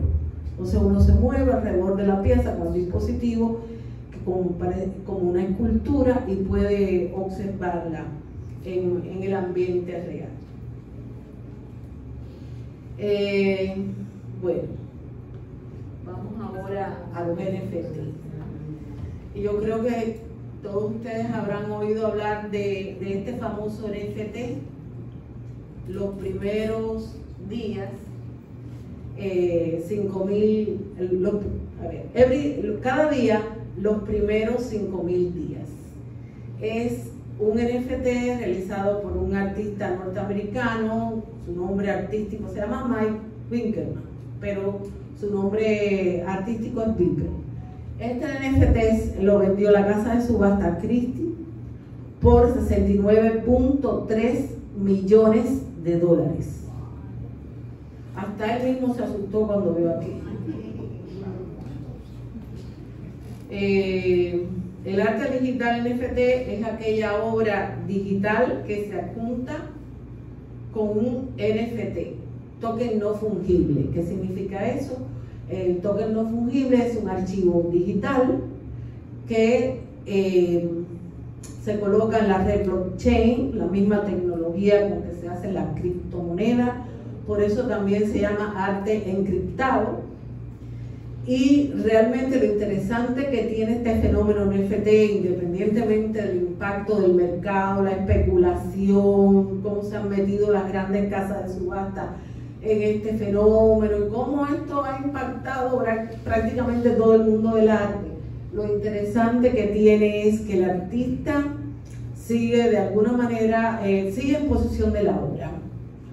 Entonces uno se mueve alrededor de la pieza con el dispositivo como una escultura y puede observarla en el ambiente real. Bueno, vamos ahora a los NFT. Y yo creo que todos ustedes habrán oído hablar de este famoso NFT. Los primeros días, 5.000, cada día los primeros 5.000 días. Es un NFT realizado por un artista norteamericano, su nombre artístico se llama Mike Winkelmann, pero su nombre artístico es Beeple. Este NFT lo vendió la casa de subasta Christie por $69.3 millones. Hasta él mismo se asustó cuando vio aquí. El arte digital NFT es aquella obra digital que se adjunta con un NFT, token no fungible. ¿Qué significa eso? El token no fungible es un archivo digital que se coloca en la red blockchain, la misma tecnología con que se hace la criptomoneda, por eso también se llama arte encriptado. Y realmente lo interesante que tiene este fenómeno NFT, independientemente del impacto del mercado, la especulación, cómo se han metido las grandes casas de subasta en este fenómeno y cómo esto ha impactado prácticamente todo el mundo del arte. Lo interesante que tiene es que el artista sigue de alguna manera, sigue en posesión de la obra.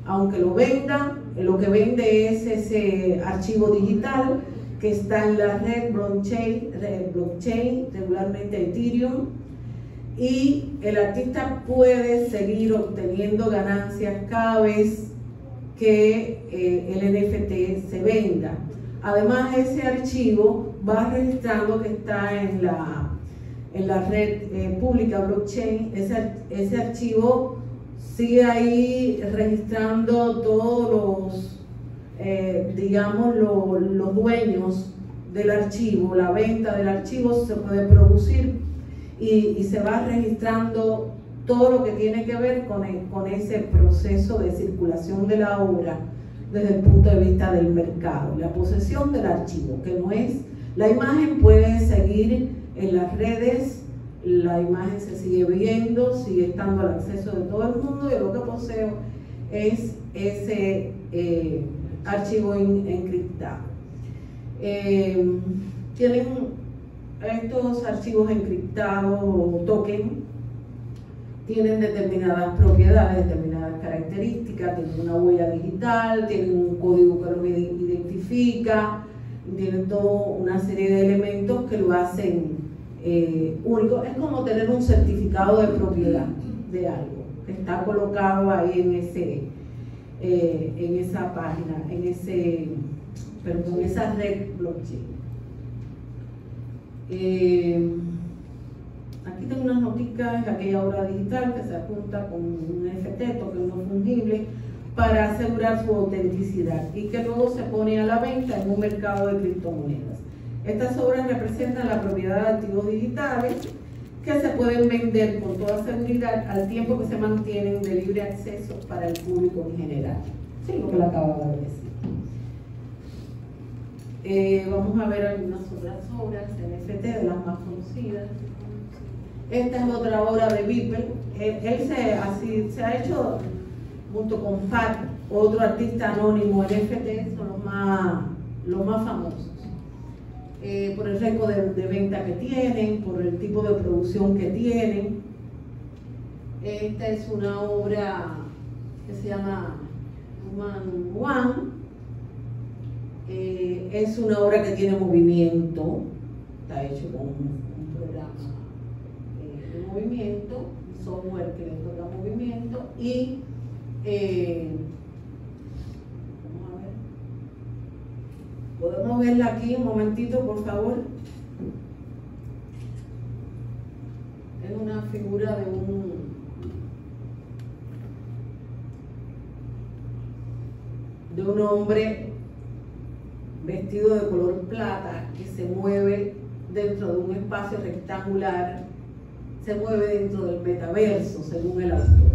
Aunque lo venda, lo que vende es ese archivo digital que está en la red blockchain, regularmente Ethereum, y el artista puede seguir obteniendo ganancias cada vez que el NFT se venda. Además, ese archivo va registrando que está en la red pública blockchain. Ese archivo sigue ahí registrando todos los digamos los dueños del archivo. La venta del archivo se puede producir y se va registrando todo lo que tiene que ver con ese proceso de circulación de la obra desde el punto de vista del mercado. La posesión del archivo, que no es, la imagen puede seguir en las redes, la imagen se sigue viendo, sigue estando al acceso de todo el mundo, y lo que poseo es ese archivo encriptado. Tienen estos archivos encriptados o token, tienen determinadas propiedades, determinadas características, tienen una huella digital, tienen un código que los identifica, tienen toda una serie de elementos que lo hacen único. Es como tener un certificado de propiedad de algo que está colocado ahí en esa página, en esa red blockchain. Aquí tengo unas noticas de aquella obra digital que se adjunta con un NFT, token no fungible, para asegurar su autenticidad y que luego se pone a la venta en un mercado de criptomonedas. Estas obras representan la propiedad de activos digitales que se pueden vender con toda seguridad al tiempo que se mantienen de libre acceso para el público en general. Sí, lo que le acababa de decir. Vamos a ver algunas otras obras NFT de las más conocidas. Esta es otra obra de Beeple. Él se ha hecho junto con Pat, otro artista anónimo. NFT son los más famosos. Por el récord de venta que tienen, por el tipo de producción que tienen. Esta es una obra que se llama Human One. Es una obra que tiene movimiento, está hecho con un programa de movimiento, software que le toca movimiento, y Vamos a ver. ¿Podemos verla aquí un momentito, por favor? Es una figura de un hombre vestido de color plata que se mueve dentro de un espacio rectangular, se mueve dentro del metaverso, según el autor.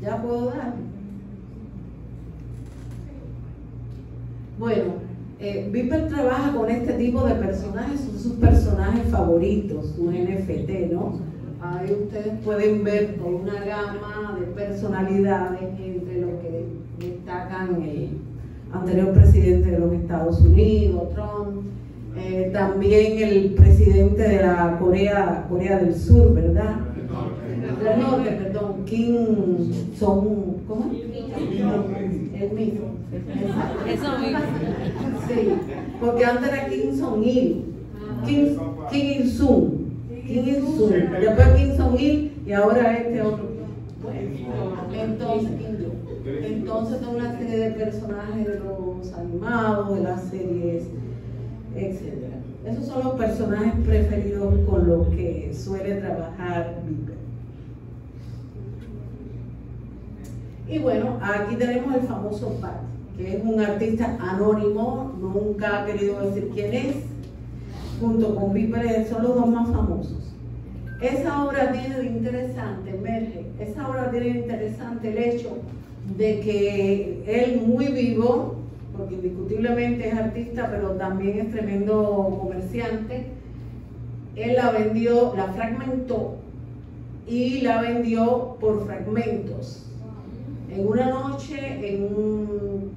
¿Ya puedo dar? Bueno, Viper trabaja con este tipo de personajes, son sus personajes favoritos, sus NFT, ¿no? Ahí ustedes pueden ver toda una gama de personalidades, entre los que destacan el anterior presidente de los Estados Unidos, Trump, también el presidente de la Corea del Sur, ¿verdad? Del norte, perdón, Kim Jong, ¿cómo es? El mismo. Eso mismo. Sí, porque antes era Kim Jong-il, Kim Il-sung, después Kim Jong-il y ahora este otro. Entonces, entonces toda una serie de personajes de los animados, de las series, etc. Esos son los personajes preferidos con los que suele trabajar Viper. Y bueno, aquí tenemos el famoso Pat, que es un artista anónimo, nunca ha querido decir quién es, junto con Viper, son los dos más famosos. Esa obra tiene de interesante, emerge, esa obra tiene de interesante el hecho de que él muy vivo, porque indiscutiblemente es artista, pero también es tremendo comerciante, él la vendió, la fragmentó y la vendió por fragmentos. En una noche,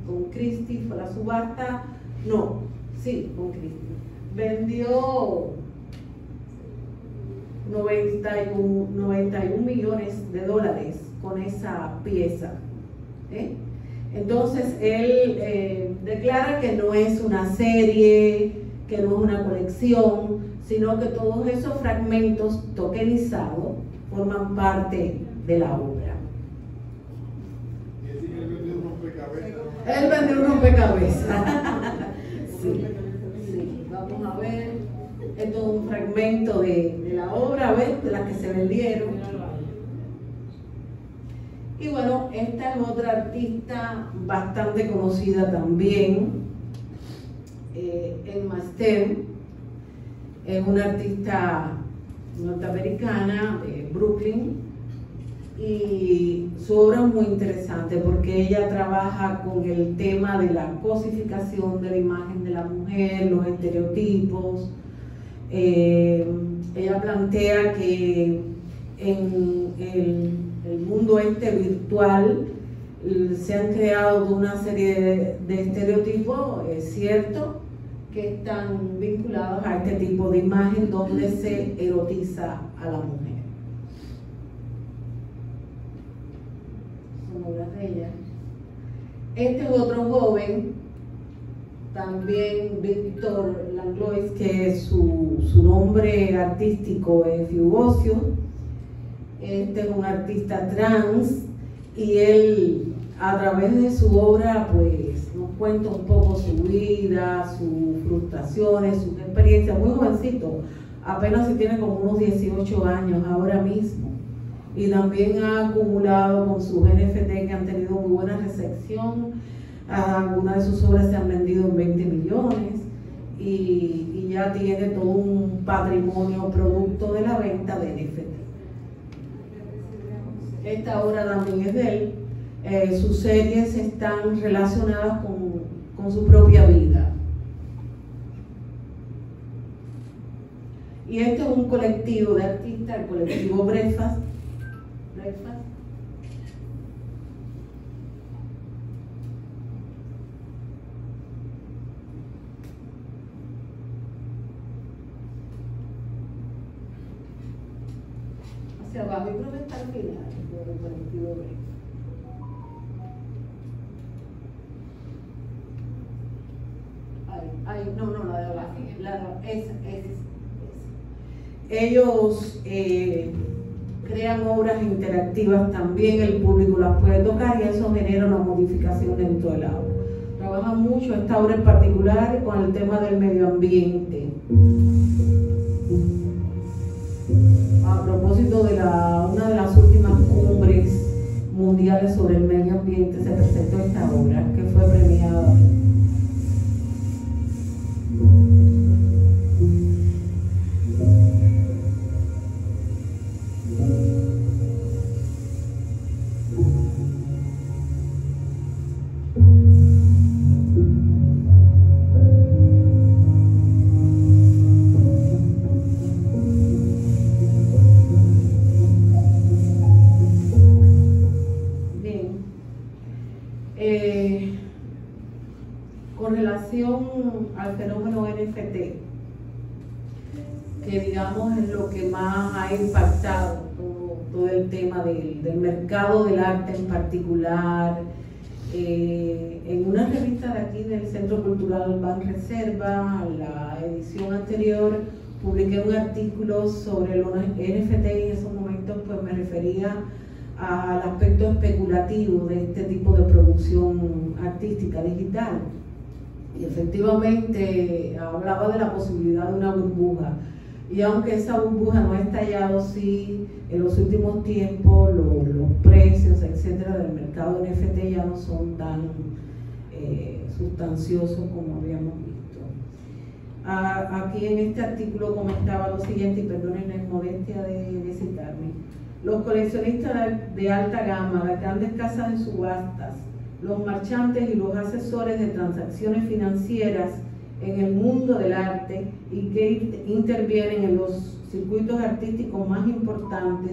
con Christie, fue la subasta, con Christie, vendió 91 millones de dólares con esa pieza. Entonces, él declara que no es una serie, que no es una colección, sino que todos esos fragmentos tokenizados forman parte de la obra. Él vendió un rompecabezas. Sí, vamos a ver. Esto es un fragmento de la obra, ¿ves? De las que se vendieron. Y bueno, esta es otra artista bastante conocida también, Emma Stern. Es una artista norteamericana de Brooklyn. Y su obra es muy interesante porque ella trabaja con el tema de la cosificación de la imagen de la mujer, los estereotipos. Ella plantea que en el mundo virtual se han creado una serie de estereotipos, es cierto, que están vinculados a este tipo de imagen donde se erotiza a la mujer. De ella. Este es otro joven, también Victor Langlois, que su nombre artístico es Fiugosio. Este es un artista trans y él, a través de su obra, pues nos cuenta un poco su vida, sus frustraciones, sus experiencias. Muy jovencito, apenas si tiene como unos 18 años ahora mismo. Y también ha acumulado con sus NFT que han tenido muy buena recepción. Algunas de sus obras se han vendido en 20 millones y ya tiene todo un patrimonio producto de la venta de NFT. Esta obra también es de él. Sus series están relacionadas con su propia vida. Y este es un colectivo de artistas, el colectivo Breakfast. hacia abajo, y creo que está al final, por el 42B. No, la de abajo. Esa. Ellos crean obras interactivas también, el público las puede tocar y eso genera una modificación dentro del aula. Trabajan mucho esta obra en particular con el tema del medio ambiente. A propósito de una de las últimas cumbres mundiales sobre el medio ambiente se presentó esta obra que fue premiada. Con relación al fenómeno NFT, que digamos es lo que más ha impactado todo el tema del mercado del arte en particular, en una revista de aquí del Centro Cultural Banreserva, la edición anterior, publiqué un artículo sobre los NFT y en esos momentos pues me refería al aspecto especulativo de este tipo de producción artística digital. Y efectivamente hablaba de la posibilidad de una burbuja. Y aunque esa burbuja no ha estallado, sí, en los últimos tiempos los precios, etcétera, del mercado NFT ya no son tan sustanciosos como habíamos visto. Aquí en este artículo comentaba lo siguiente, y perdonen la modestia de citarme. Los coleccionistas de alta gama, las grandes casas de subastas, los marchantes y los asesores de transacciones financieras en el mundo del arte y que intervienen en los circuitos artísticos más importantes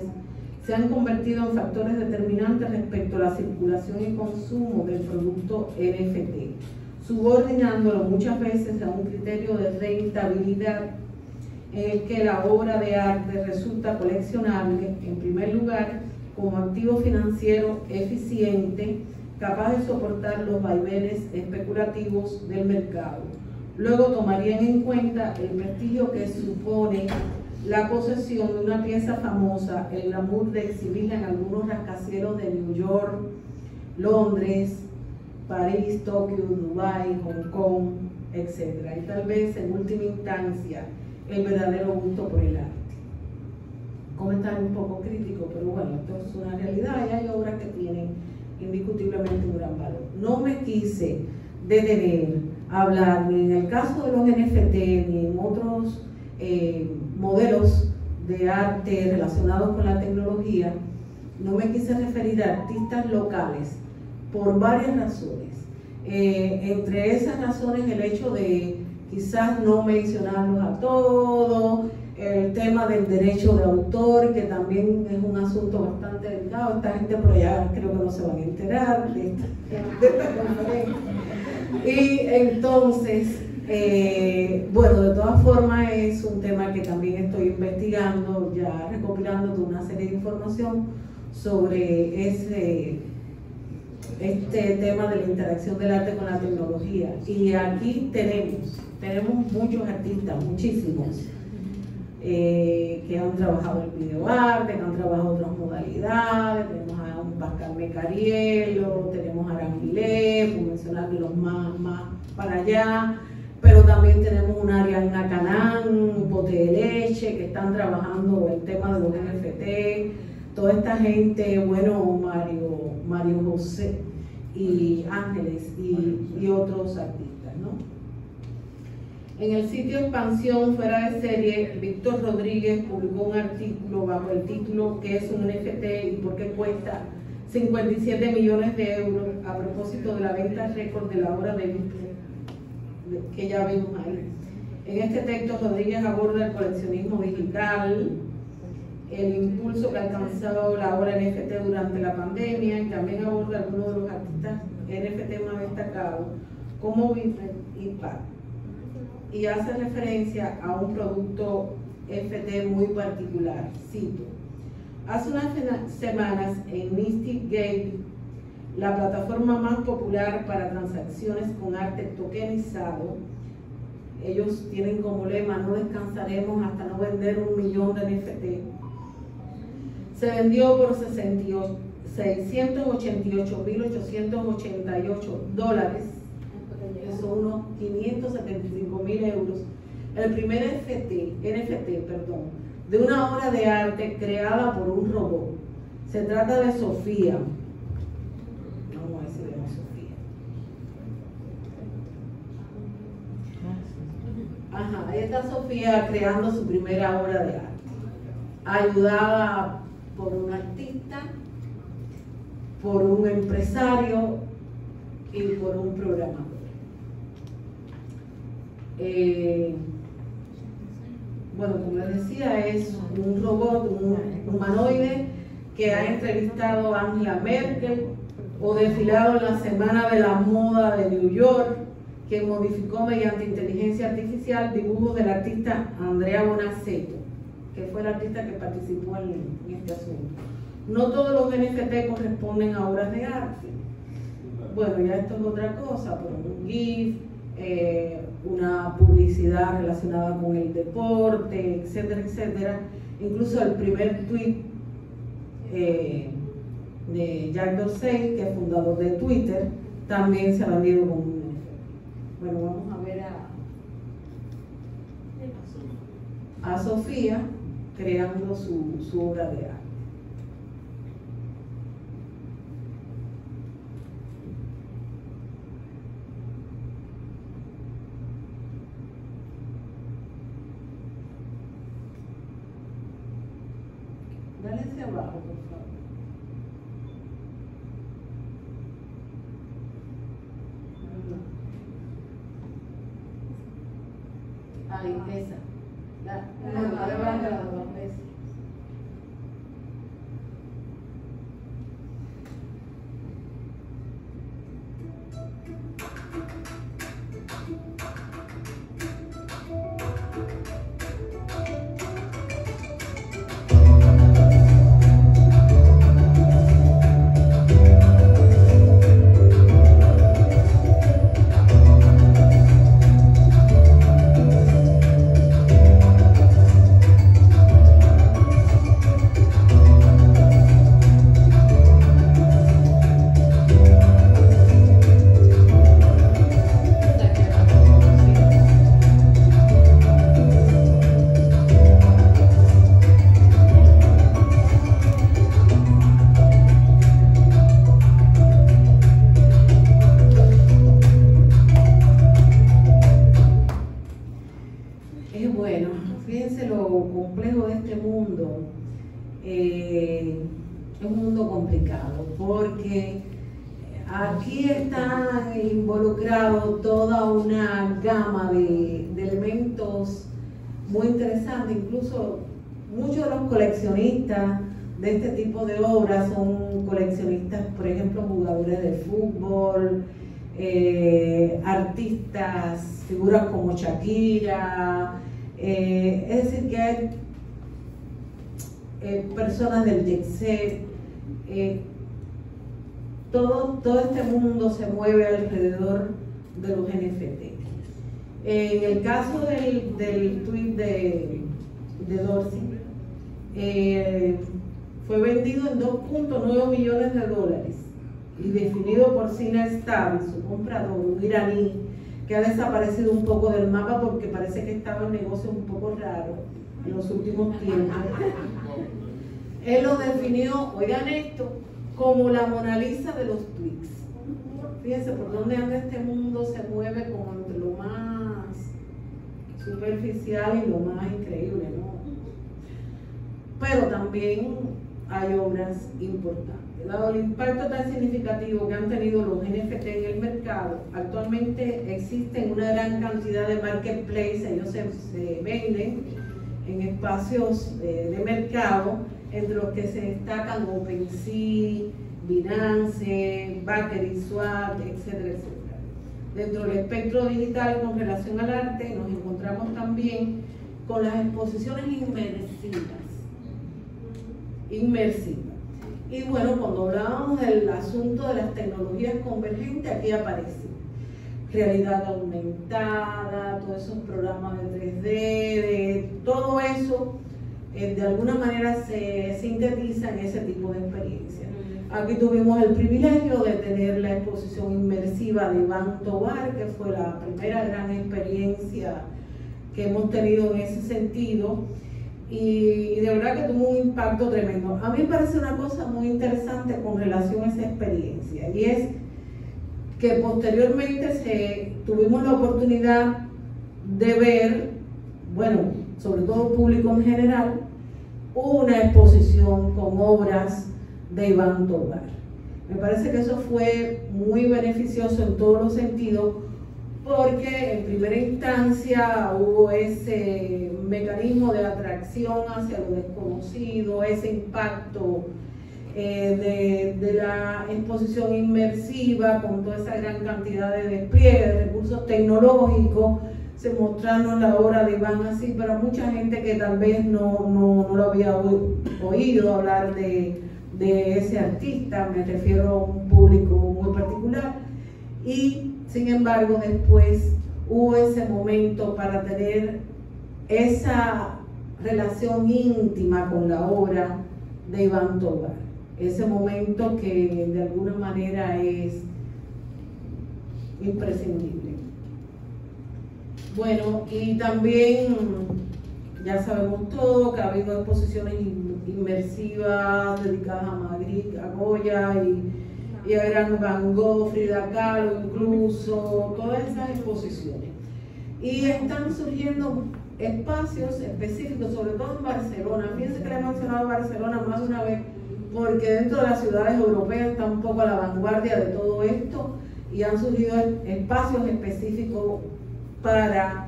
se han convertido en factores determinantes respecto a la circulación y consumo del producto NFT, subordinándolo muchas veces a un criterio de rentabilidad en el que la obra de arte resulta coleccionable, en primer lugar, como activo financiero eficiente, capaz de soportar los vaivenes especulativos del mercado. Luego tomarían en cuenta el prestigio que supone la posesión de una pieza famosa, el glamour de exhibirla en algunos rascacielos de New York, Londres, París, Tokio, Dubái, Hong Kong, etc. Y tal vez en última instancia el verdadero gusto por el arte. Comentario un poco crítico, pero bueno, esto es una realidad y hay obras que tienen indiscutiblemente un gran valor. No me quise detener a hablar ni en el caso de los NFT ni en otros modelos de arte relacionados con la tecnología. No me quise referir a artistas locales por varias razones. Entre esas razones el hecho de quizás no mencionarlos a todos, el tema del derecho de autor, que también es un asunto bastante delicado. Esta gente por allá creo que no se van a enterar de esta conferencia. Y entonces, bueno, de todas formas es un tema que también estoy investigando, ya recopilando toda una serie de información sobre este tema de la interacción del arte con la tecnología. Y aquí tenemos muchos artistas, muchísimos, que han trabajado el videoarte, que han trabajado otras modalidades. Tenemos a un Pascal Mecariello, tenemos a Arangilé, por mencionar los más para allá, pero también tenemos una Ariadna Canán, un Pote de Leche, que están trabajando el tema de los NFT, toda esta gente, bueno, Mario José y Ángeles y otros artistas, ¿no? En el sitio Expansión Fuera de Serie, Víctor Rodríguez publicó un artículo bajo el título ¿Qué es un NFT y por qué cuesta 57 millones de euros? A propósito de la venta récord de la obra de Víctor, que ya vimos ahí. En este texto Rodríguez aborda el coleccionismo digital, el impulso que ha alcanzado la obra NFT durante la pandemia, y también aborda algunos de los artistas NFT más destacados, como Vincent y Pat, y hace referencia a un producto NFT muy particular. Cito: Hace unas semanas en Nifty-Gate, la plataforma más popular para transacciones con arte tokenizado, ellos tienen como lema: no descansaremos hasta no vender 1 millón de NFT. Se vendió por $688.888, que son unos 575.000 euros. El primer NFT, de una obra de arte creada por un robot. Se trata de Sofía. Vamos a ver si vemos Sofía. Ajá, ahí está Sofía creando su primera obra de arte, ayudada por un artista, por un empresario y por un programador. Bueno, como les decía, es un robot, un humanoide que ha entrevistado a Angela Merkel o desfilado en la Semana de la Moda de New York, que modificó mediante inteligencia artificial dibujos del artista Andrea Bonaceto, que fue el artista que participó en este asunto. No todos los NFT corresponden a obras de arte. Bueno, ya esto es otra cosa, pero un GIF, una publicidad relacionada con el deporte, etcétera, etcétera. Incluso el primer tweet de Jack Dorsey, que es fundador de Twitter, también se ha vendido con un NFT. Bueno, vamos a ver a Sofía creando su obra de arte. Dale hacia abajo, por favor. Ahí, esa. La debajo de las dos veces. Fíjense lo complejo de este mundo. Es un mundo complicado porque aquí están involucrados toda una gama de elementos muy interesantes. Incluso muchos de los coleccionistas de este tipo de obras son coleccionistas, por ejemplo, jugadores de fútbol, artistas, figuras como Shakira, es decir que hay personas del jet set. Todo este mundo se mueve alrededor de los NFT. En el caso del tweet de Dorsey, fue vendido en $2.9 millones y definido por Sinestab, su comprador, un iraní que ha desaparecido un poco del mapa porque parece que estaba en negocio un poco raro en los últimos tiempos. Él lo definió, oigan esto, como la Mona Lisa de los tweets. Fíjense por dónde anda este mundo, se mueve como entre lo más superficial y lo más increíble, ¿no? Pero también hay obras importantes. Dado el impacto tan significativo que han tenido los NFT en el mercado, actualmente existen una gran cantidad de marketplaces. Ellos se venden en espacios de mercado, entre los que se destacan OpenSea, Binance, Bakery, Swap, etcétera, etcétera. Dentro del espectro digital con relación al arte nos encontramos también con las exposiciones inmersivas. inmersiva. Y bueno, cuando hablábamos del asunto de las tecnologías convergentes, aquí aparece realidad aumentada, todos esos programas de 3D, de todo eso, de alguna manera se sintetiza en ese tipo de experiencia. Aquí tuvimos el privilegio de tener la exposición inmersiva de Iván Tovar, que fue la primera gran experiencia que hemos tenido en ese sentido, y de verdad que tuvo un impacto tremendo. A mí me parece una cosa muy interesante con relación a esa experiencia, y es que posteriormente tuvimos la oportunidad de ver, bueno, sobre todo público en general, una exposición con obras de Iván Tovar. Me parece que eso fue muy beneficioso en todos los sentidos, porque en primera instancia hubo ese mecanismo de atracción hacia lo desconocido, ese impacto de la exposición inmersiva con toda esa gran cantidad de despliegue de recursos tecnológicos, se mostrarnos la obra de Iván así, pero mucha gente que tal vez no lo había oído hablar de ese artista, me refiero a un público muy particular, y sin embargo después hubo ese momento para tener esa relación íntima con la obra de Iván Tovar, ese momento que de alguna manera es imprescindible. Bueno, y también ya sabemos todo que ha habido exposiciones inmersivas dedicadas a Magritte, a Goya y a Gran Van Gogh, Frida Kahlo, incluso todas esas exposiciones. Y están surgiendo espacios específicos, sobre todo en Barcelona. Fíjense que le he mencionado Barcelona más de una vez, porque dentro de las ciudades europeas está un poco a la vanguardia de todo esto, y han surgido espacios específicos para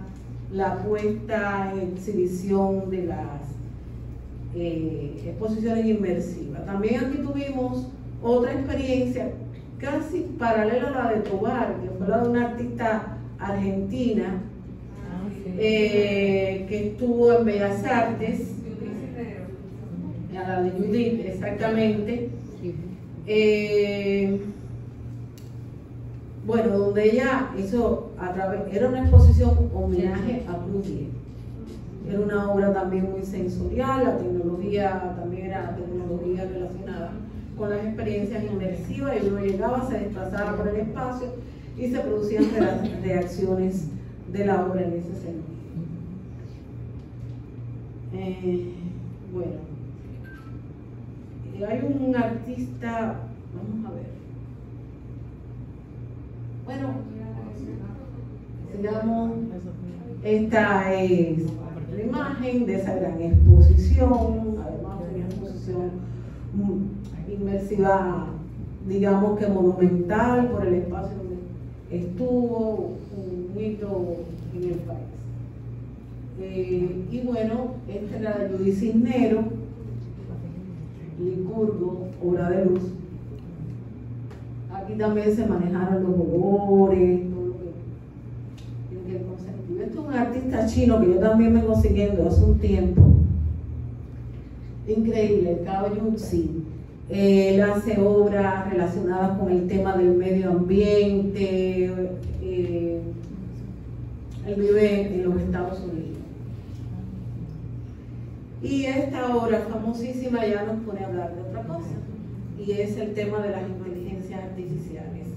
la puesta en exhibición de las exposiciones inmersivas. También aquí tuvimos otra experiencia casi paralela a la de Tovar, que fue la de una artista argentina que estuvo en Bellas Artes, a la de Judith, exactamente. Bueno, donde ella hizo, era una exposición homenaje a Cloutier. Era una obra también muy sensorial, la tecnología también era tecnología relacionada con las experiencias inmersivas, y uno llegaba, se desplazaba por el espacio y se producían reacciones de la obra en ese sentido. Bueno, hay un artista, vamos a ver. Bueno, sigamos. Esta es la imagen de esa gran exposición, además una exposición inmersiva, digamos que monumental por el espacio donde estuvo, un hito en el país. Y bueno, esta era de Judith Cisneros, Licurgo, obra de luz. Aquí también se manejaron los olores, todo lo que tiene que ver con sentido. Esto es un artista chino que yo también vengo siguiendo hace un tiempo. Increíble, Cao Yuxi. Él hace obras relacionadas con el tema del medio ambiente. Él vive en los Estados Unidos. Y esta obra famosísima ya nos pone a hablar de otra cosa, y es el tema de las inteligencias artificiales.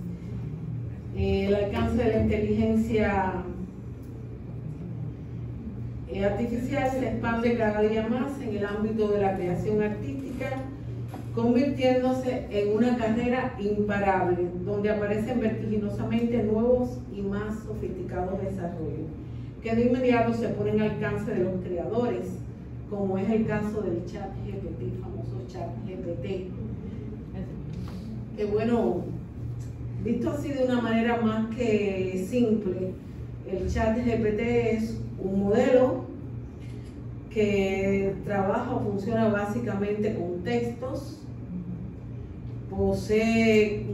El alcance de la inteligencia artificial se expande cada día más en el ámbito de la creación artística, convirtiéndose en una carrera imparable, donde aparecen vertiginosamente nuevos y más sofisticados desarrollos, que de inmediato se ponen al alcance de los creadores, como es el caso del ChatGPT, el famoso ChatGPT. Que bueno, visto así de una manera más que simple, el ChatGPT es un modelo que trabaja o funciona básicamente con textos, posee,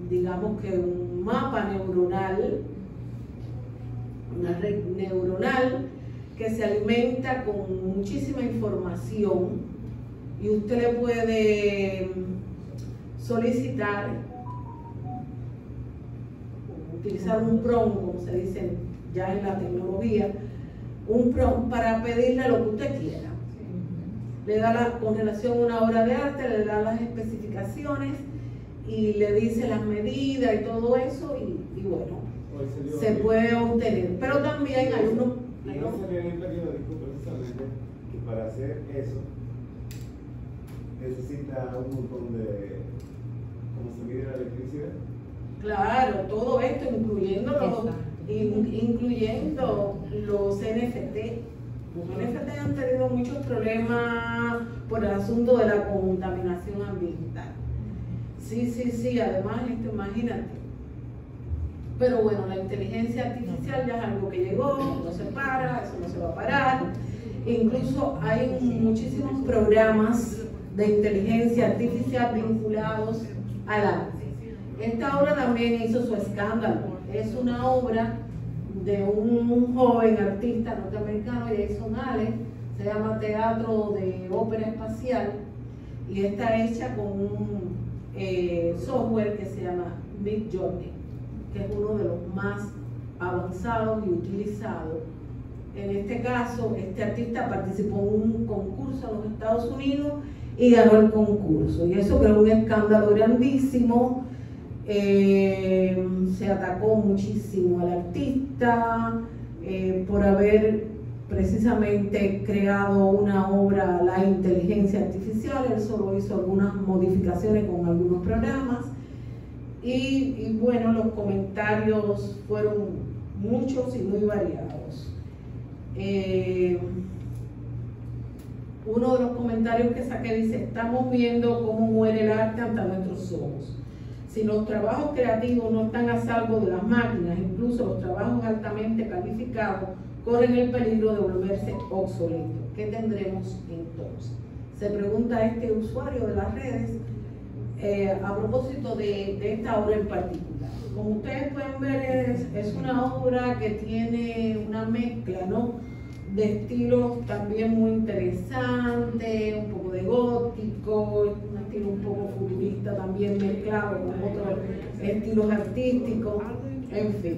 digamos que un mapa neuronal, una red neuronal que se alimenta con muchísima información y usted le puede solicitar, utilizar un prompt, como se dice ya en la tecnología, un prompt para pedirle lo que usted quiera. Le da con relación a una obra de arte, le da las especificaciones y le dice las medidas y todo eso, y bueno, se puede obtener. Pero también hay unos... Y no salió en el periódico precisamente que para hacer eso necesita un montón de... ¿Cómo se mide la electricidad? Claro, todo esto, incluyendo los NFT. Los NFT han tenido muchos problemas por el asunto de la contaminación ambiental. Sí, además, imagínate. Pero bueno, la inteligencia artificial ya es algo que llegó, no se para, eso no se va a parar. Incluso hay muchísimos programas de inteligencia artificial vinculados al arte. Esta obra también hizo su escándalo. Es una obra de un joven artista norteamericano, Jason Allen, se llama Teatro de Ópera Espacial, y está hecha con un software que se llama Midjourney, que es uno de los más avanzados y utilizados. En este caso, este artista participó en un concurso en los Estados Unidos y ganó el concurso, y eso creó un escándalo grandísimo. Se atacó muchísimo al artista por haber precisamente creado una obra a la inteligencia artificial. Él solo hizo algunas modificaciones con algunos programas y bueno, los comentarios fueron muchos y muy variados. Uno de los comentarios que saqué dice: estamos viendo cómo muere el arte ante nuestros ojos. Si los trabajos creativos no están a salvo de las máquinas, incluso los trabajos altamente calificados corren el peligro de volverse obsoletos. ¿Qué tendremos entonces? Se pregunta este usuario de las redes a propósito de esta obra en particular. Como ustedes pueden ver, es una obra que tiene una mezcla, ¿no?, de estilos también muy interesante, un poco de gótico, un estilo un poco futurista también mezclado con otros estilos artísticos, en fin.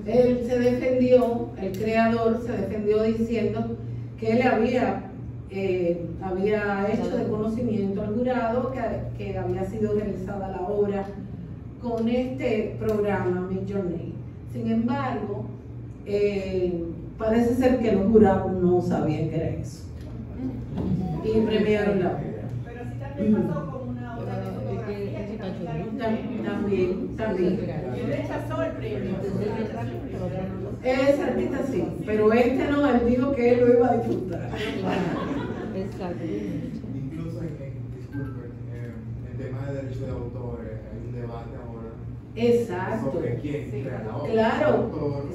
Él se defendió, el creador se defendió diciendo que él había hecho de conocimiento al jurado que había sido realizada la obra con este programa Midjourney. Sin embargo, parece ser que los jurados no sabían que era eso y premiaron la obra. Pero sí también pasó con una obra de fotografía. También. Él rechazó el premio. Ese artista sí, pero este no, él dijo que él lo iba a disfrutar. Exacto. Incluso disculpen, en tema de derecho de autor, hay un debate ahora. Exacto. Sobre quién crea la obra. Claro,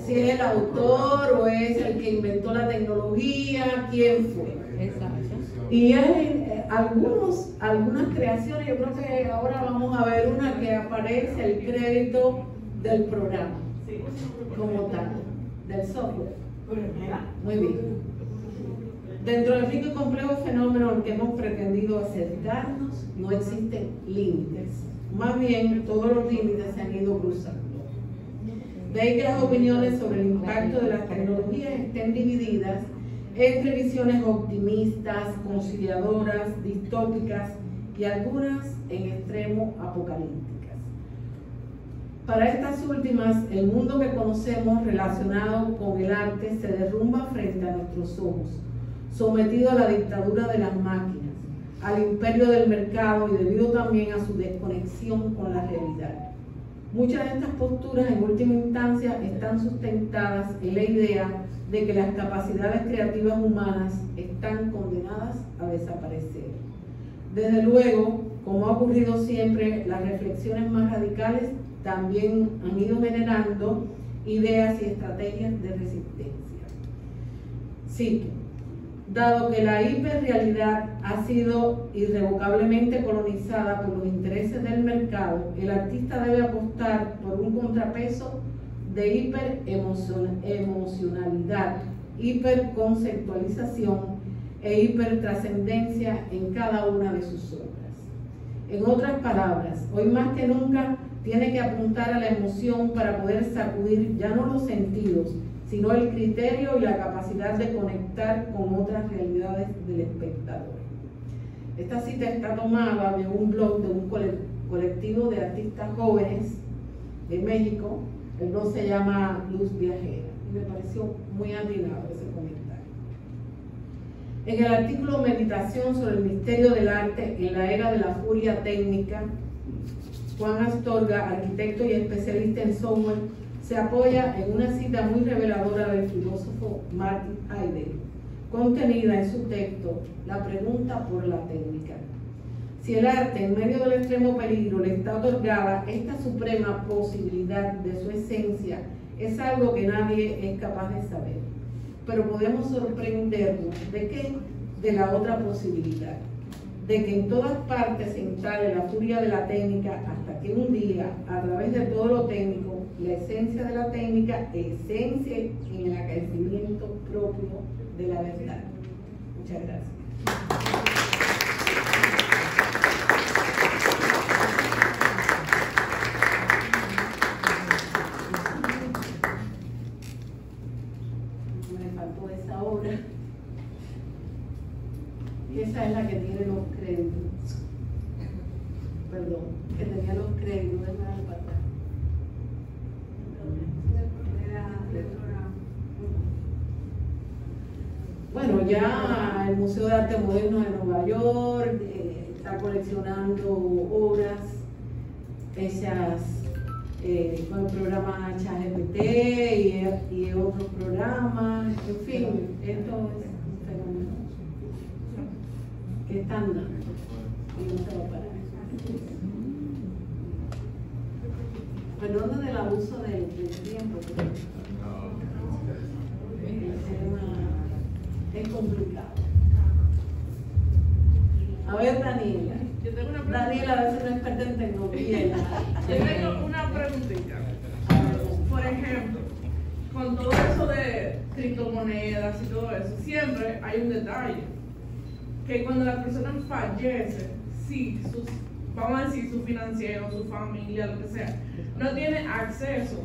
si es el autor o es el que inventó la tecnología, quién fue. Exacto. Y algunas creaciones, yo creo que ahora vamos a ver una que aparece el crédito del programa, como tal, del software. Muy bien. Dentro del rico y complejo fenómeno al que hemos pretendido acercarnos, no existen límites. Más bien, todos los límites se han ido cruzando. De ahí que las opiniones sobre el impacto de las tecnologías estén divididas entre visiones optimistas, conciliadoras, distópicas y algunas en extremo apocalípticas. Para estas últimas, el mundo que conocemos relacionado con el arte se derrumba frente a nuestros ojos, sometido a la dictadura de las máquinas, al imperio del mercado y debido también a su desconexión con la realidad. Muchas de estas posturas en última instancia están sustentadas en la idea de que las capacidades creativas humanas están condenadas a desaparecer. Desde luego, como ha ocurrido siempre, las reflexiones más radicales también han ido generando ideas y estrategias de resistencia. Cito: dado que la hiperrealidad ha sido irrevocablemente colonizada por los intereses del mercado, el artista debe apostar por un contrapeso de hiperemocionalidad, hiperconceptualización e hipertrascendencia en cada una de sus obras. En otras palabras, hoy más que nunca tiene que apuntar a la emoción para poder sacudir ya no los sentidos, sino el criterio y la capacidad de conectar con otras realidades del espectador. Esta cita está tomada de un blog de un colectivo de artistas jóvenes de México. El blog se llama Luz Viajera y me pareció muy atinado ese comentario. En el artículo Meditación sobre el misterio del arte en la era de la furia técnica, Juan Astorga, arquitecto y especialista en software, se apoya en una cita muy reveladora del filósofo Martin Heidegger, contenida en su texto La pregunta por la técnica. Si el arte, en medio del extremo peligro, le está otorgada esta suprema posibilidad de su esencia, es algo que nadie es capaz de saber. Pero podemos sorprendernos ¿de qué? De la otra posibilidad, de que en todas partes se instale la furia de la técnica hasta que un día, a través de todo lo técnico, la esencia de la técnica esencia en el acaecimiento propio de la verdad. Muchas gracias. Me faltó esa obra. Y esa es la que tiene los créditos. Perdón, que tenía los créditos de la pantalla. Bueno, ya el Museo de Arte Moderno de Nueva York está coleccionando obras hechas con el programa ChatGPT y otros programas. En fin, esto es un fenómeno que está andando y no se va a parar. Perdón del abuso del tiempo, pero es complicado. A ver, Daniela. Yo tengo una pregunta. Daniela a veces no es experta en tecnología. Yo tengo una preguntita. Por ejemplo, con todo eso de criptomonedas y todo eso, siempre hay un detalle. Que cuando la persona fallece, sí, vamos a decir, su financiero, su familia, lo que sea, no tiene acceso.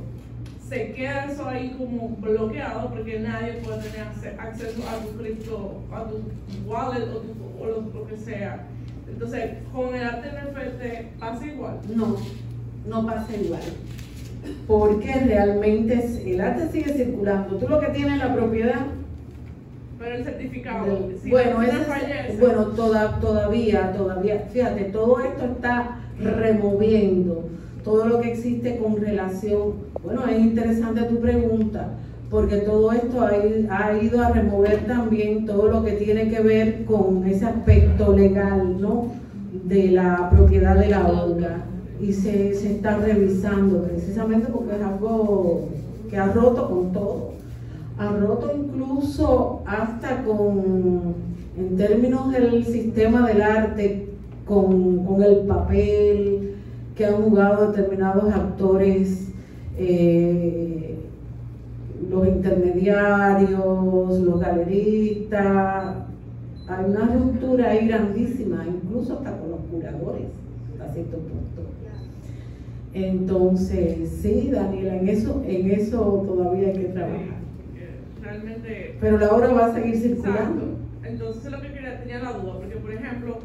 Se queda eso ahí como bloqueado porque nadie puede tener acceso a tu cripto, a tu wallet o lo que sea. Entonces, con el arte NFT pasa igual. No pasa igual. Porque realmente el arte sigue circulando. Tú lo que tienes es la propiedad. Pero el certificado, si bueno, la fallece. Bueno, todavía, fíjate, todo esto está removiendo todo lo que existe con relación. Bueno, es interesante tu pregunta, porque todo esto ha ido a remover también todo lo que tiene que ver con ese aspecto legal, ¿no? De la propiedad de la obra, y se está revisando precisamente porque es algo que ha roto con todo. Ha roto incluso hasta en términos del sistema del arte, con el papel que han jugado determinados actores, los intermediarios, los galeristas. Hay una ruptura ahí grandísima, incluso hasta con los curadores, hasta cierto punto. Entonces, sí, Daniela, en eso todavía hay que trabajar. Realmente, pero la obra va a seguir circulando. Exacto. Entonces es lo que tenía la duda, porque por ejemplo,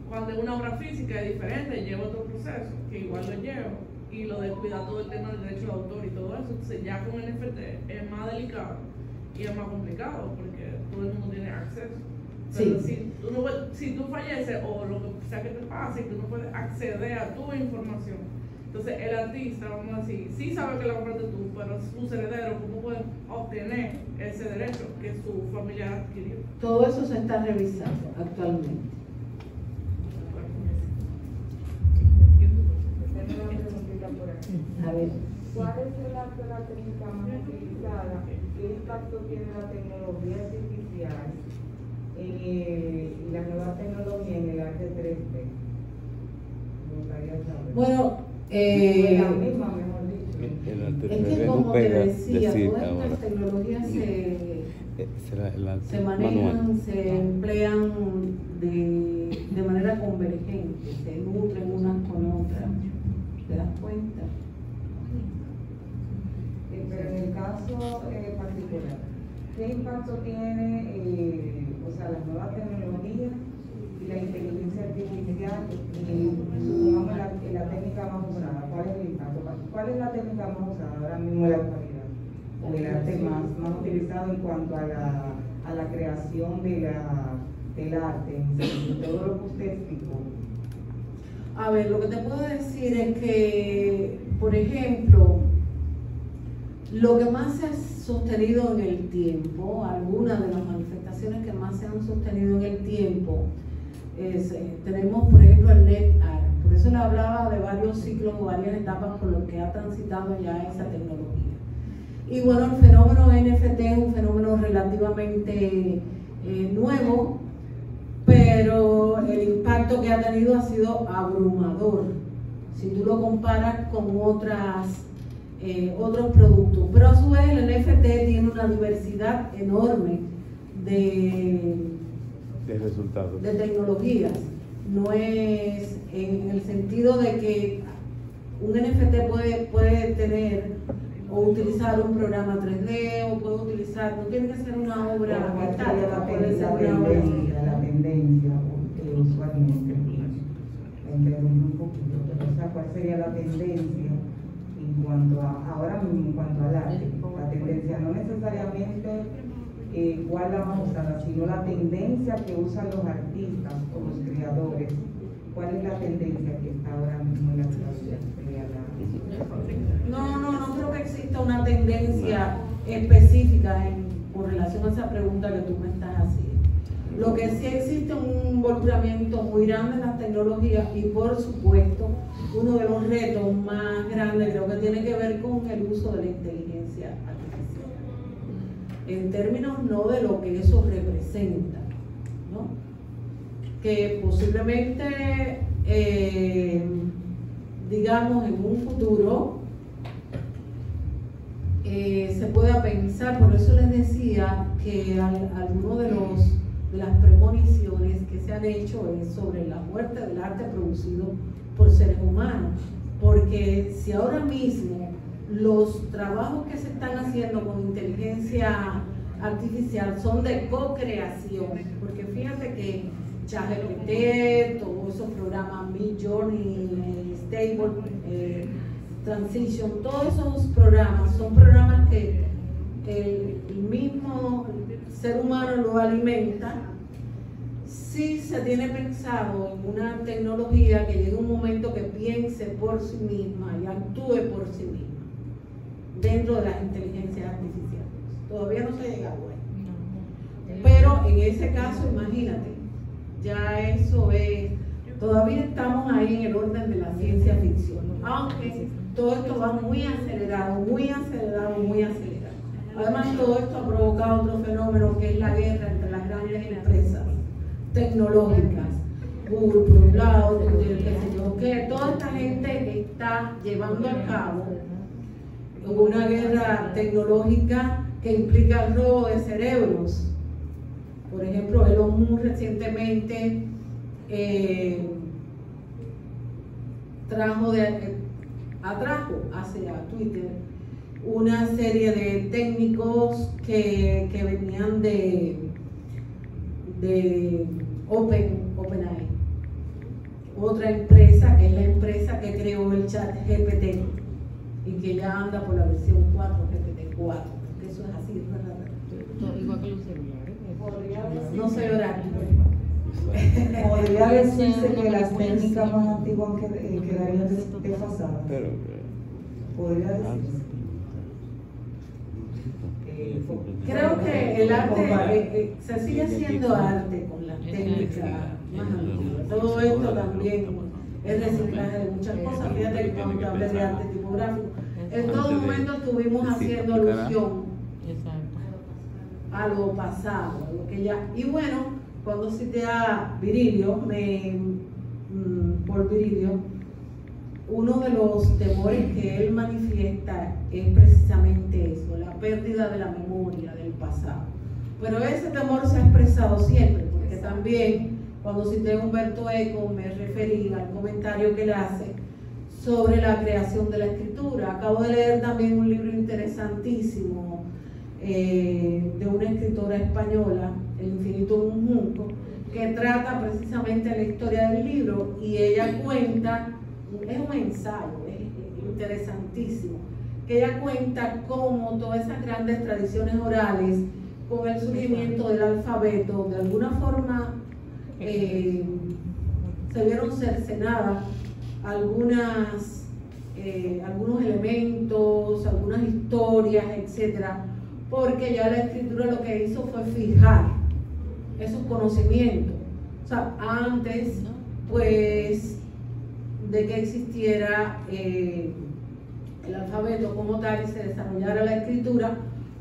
cuando es una obra física es diferente, lleva otro proceso, que igual lo lleva, y lo de cuidar todo el tema del derecho de autor y todo eso. Entonces ya con el NFT es más delicado y es más complicado, porque todo el mundo tiene acceso. Pero sí. si tú falleces o lo que sea que te pase y tú no puedes acceder a tu información, entonces el artista, vamos a decir, sí sabe que la obra es de tú, pero sus herederos, ¿cómo pueden obtener ese derecho que su familia adquirió? Todo eso se está revisando actualmente. A ver. ¿Cuál es la técnica más utilizada? ¿Qué impacto tiene la tecnología artificial y la nueva tecnología en el arte 3D? Me gustaría saber. Bueno, la misma, mejor dicho. Es que como te decía, todas estas tecnologías se manejan, se emplean de manera convergente, se nutren unas con otras. ¿Te das cuenta? Pero en el caso particular, ¿qué impacto tiene las nuevas tecnologías y la inteligencia artificial supongamos la técnica más usada? ¿Cuál es el impacto? ¿Cuál es la técnica más usada ahora mismo en la actualidad? O el arte más utilizado en cuanto a la creación del arte, en todo lo que usted explicó. A ver, lo que te puedo decir es que, por ejemplo, lo que más se ha sostenido en el tiempo, algunas de las manifestaciones que más se han sostenido en el tiempo, tenemos por ejemplo el NetArt. Por eso le hablaba de varios ciclos o varias etapas por los que ha transitado ya esa tecnología. Y bueno, el fenómeno NFT es un fenómeno relativamente nuevo, pero el impacto que ha tenido ha sido abrumador si tú lo comparas con otros productos. Pero a su vez el NFT tiene una diversidad enorme de resultados, de tecnologías. No es en el sentido de que un NFT puede tener o utilizar un programa 3D o puede utilizar, no tiene que ser una obra metálica, puede ser una obra. La tendencia usualmente, la interrumpo un poquito, pero ¿cuál sería la tendencia en cuanto ahora mismo en cuanto al arte? La tendencia no necesariamente cuál la más usada, sino la tendencia que usan los artistas o los creadores. ¿Cuál es la tendencia que está ahora mismo en la actualidad? No creo que exista una tendencia específica con relación a esa pregunta que tú me estás haciendo. Lo que sí existe es un involucramiento muy grande en las tecnologías y por supuesto uno de los retos más grandes creo que tiene que ver con el uso de la inteligencia artificial. En términos no de lo que eso representa, ¿no? Que posiblemente digamos en un futuro se pueda pensar, por eso les decía que alguno de las premoniciones que se han hecho es sobre la muerte del arte producido por seres humanos, porque si ahora mismo los trabajos que se están haciendo con inteligencia artificial son de co-creación, porque fíjate que ChatGPT, todos esos programas Midjourney, Stable Transition, todos esos programas son programas que el mismo ser humano lo alimenta. Si se tiene pensado en una tecnología que llegue un momento que piense por sí misma y actúe por sí misma dentro de las inteligencias artificiales. Todavía no se ha llegado ahí. Pero en ese caso, imagínate, ya eso es, todavía estamos ahí en el orden de la ciencia ficción, aunque todo esto va muy acelerado, muy acelerado, muy acelerado. Además, todo esto ha provocado otro fenómeno que es la guerra entre las grandes empresas tecnológicas. Google por un lado, qué sé yo, que toda esta gente está llevando a cabo una guerra tecnológica que implica el robo de cerebros. Por ejemplo, Elon Musk recientemente atrajo hacia Twitter una serie de técnicos que venían de OpenAI, otra empresa que es la empresa que creó el ChatGPT y que ya anda por la versión 4, GPT-4, porque eso es así, ¿verdad? Igual que los celulares. No soy oráculo. Podría decirse que las técnicas más antiguas quedarían desfasadas. Podría decirse. Creo que el arte se sigue haciendo arte con las técnicas más antiguas. Todo esto también es reciclaje de muchas cosas. Fíjate que cuando hablé de arte tipográfico, en todo momento estuvimos haciendo alusión a lo pasado, a lo que ya. Y bueno, cuando cité a Virilio, por Virilio, uno de los temores que él manifiesta es precisamente eso, la pérdida de la memoria del pasado. Pero ese temor se ha expresado siempre, porque también cuando cité a Humberto Eco me referí al comentario que él hace sobre la creación de la escritura. Acabo de leer también un libro interesantísimo de una escritora española, El infinito de un junco, que trata precisamente la historia del libro, y ella cuenta, es un ensayo, es interesantísimo, que ella cuenta cómo todas esas grandes tradiciones orales, con el surgimiento del alfabeto, de alguna forma se vieron cercenadas algunos elementos, algunas historias, etcétera, porque ya la escritura lo que hizo fue fijar esos conocimientos. O sea, antes, pues, de que existiera el alfabeto como tal y se desarrollara la escritura,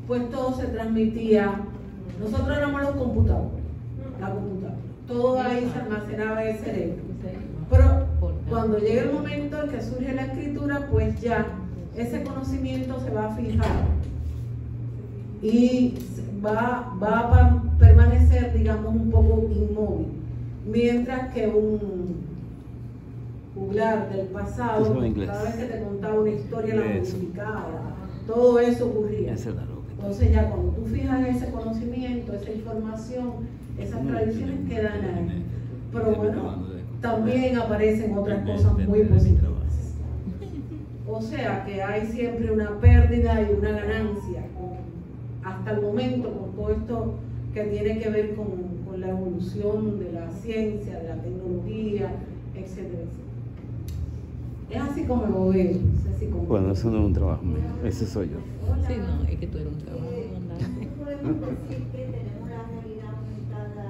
pues todo se transmitía. Nosotros éramos los computadores, la computadora. Todo ahí se almacenaba en el cerebro. Pero cuando llega el momento en que surge la escritura, pues ya ese conocimiento se va a fijar y va a permanecer, digamos, un poco inmóvil. Mientras que un juglar del pasado, cada vez que te contaba una historia, la modificaba. Todo eso ocurría. Entonces ya cuando tú fijas ese conocimiento, esa información, esas tradiciones quedan ahí. Pero bueno, también aparecen otras cosas muy positivas. O sea que hay siempre una pérdida y una ganancia hasta el momento con todo esto que tiene que ver con la evolución de la ciencia, de la tecnología, etcétera, etcétera. Es así como lo veo. No sé si bueno, eso no es un trabajo mío, ese soy yo. Sí, no, es que tú eres un trabajo. Podemos decir que tenemos la realidad aumentada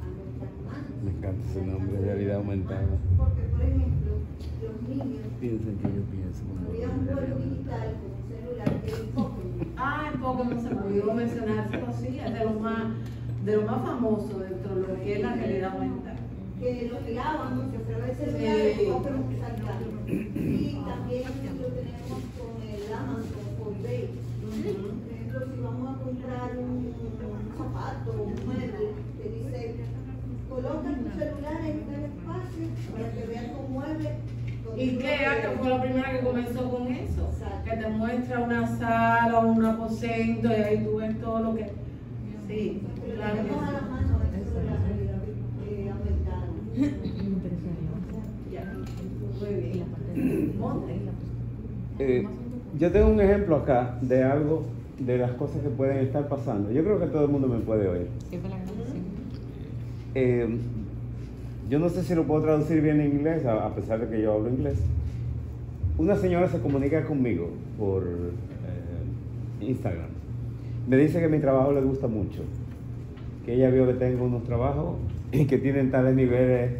a nuestras manos. Me encanta ese nombre, realidad aumentada. Porque, por ejemplo, los niños. Piensen que yo pienso. Había un juego digital con un celular que era Pokémon. Ah, en Pokémon se me olvidó mencionárselo, sí, es de lo más famoso dentro de lo que es la realidad aumentada. Que lo tirábamos, que se ve celular y Pokémon saltando. Y también lo tenemos con el Amazon, con eBay. Por ejemplo, si vamos a comprar un zapato, un mueble, que dice, coloca tu celular en el espacio para que veas tu mueble. ¿Y Ikea, que fue la primera que comenzó con eso? Que te muestra una sala o un aposento y ahí tú ves todo lo que... Sí, claro que tenemos a la mano esto de la realidad aumentada. Ya, muy bien. Yo tengo un ejemplo acá de algo, de las cosas que pueden estar pasando. Yo creo que todo el mundo me puede oír. Yo no sé si lo puedo traducir bien en inglés, a pesar de que yo hablo inglés. Una señora se comunica conmigo por Instagram. Me dice que mi trabajo le gusta mucho, que ella vio que tengo unos trabajos y que tienen tales niveles,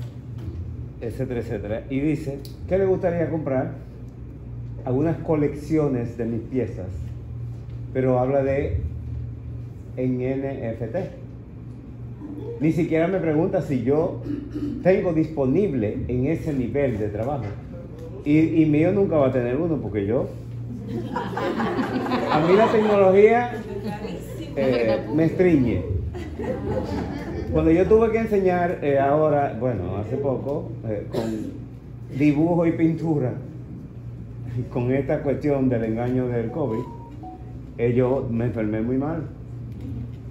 etcétera, etcétera. Y dice que le gustaría comprar algunas colecciones de mis piezas, pero habla de en NFT. Ni siquiera me pregunta si yo tengo disponible en ese nivel de trabajo. Y mío nunca va a tener uno, porque yo... A mí la tecnología me estriñe. Cuando yo tuve que enseñar ahora, bueno, hace poco, con dibujo y pintura, con esta cuestión del engaño del COVID, yo me enfermé muy mal,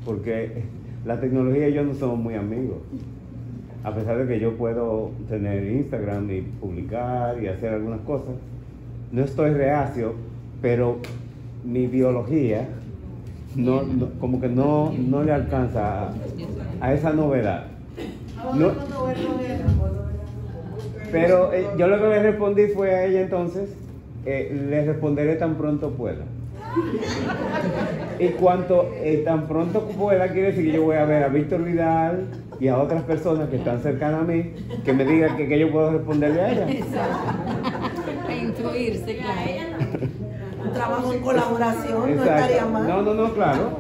porque la tecnología y yo no somos muy amigos. A pesar de que yo puedo tener Instagram y publicar y hacer algunas cosas, no estoy reacio, pero mi biología como que no le alcanza a esa novedad. No, pero yo lo que le respondí fue a ella entonces, le responderé tan pronto pueda. Y cuanto tan pronto pueda, quiere decir que yo voy a ver a Víctor Vidal y a otras personas que están cercanas a mí, que me digan que yo puedo responderle a ella. A instruirse, claro. Un trabajo en colaboración. Exacto. No estaría mal. No, claro.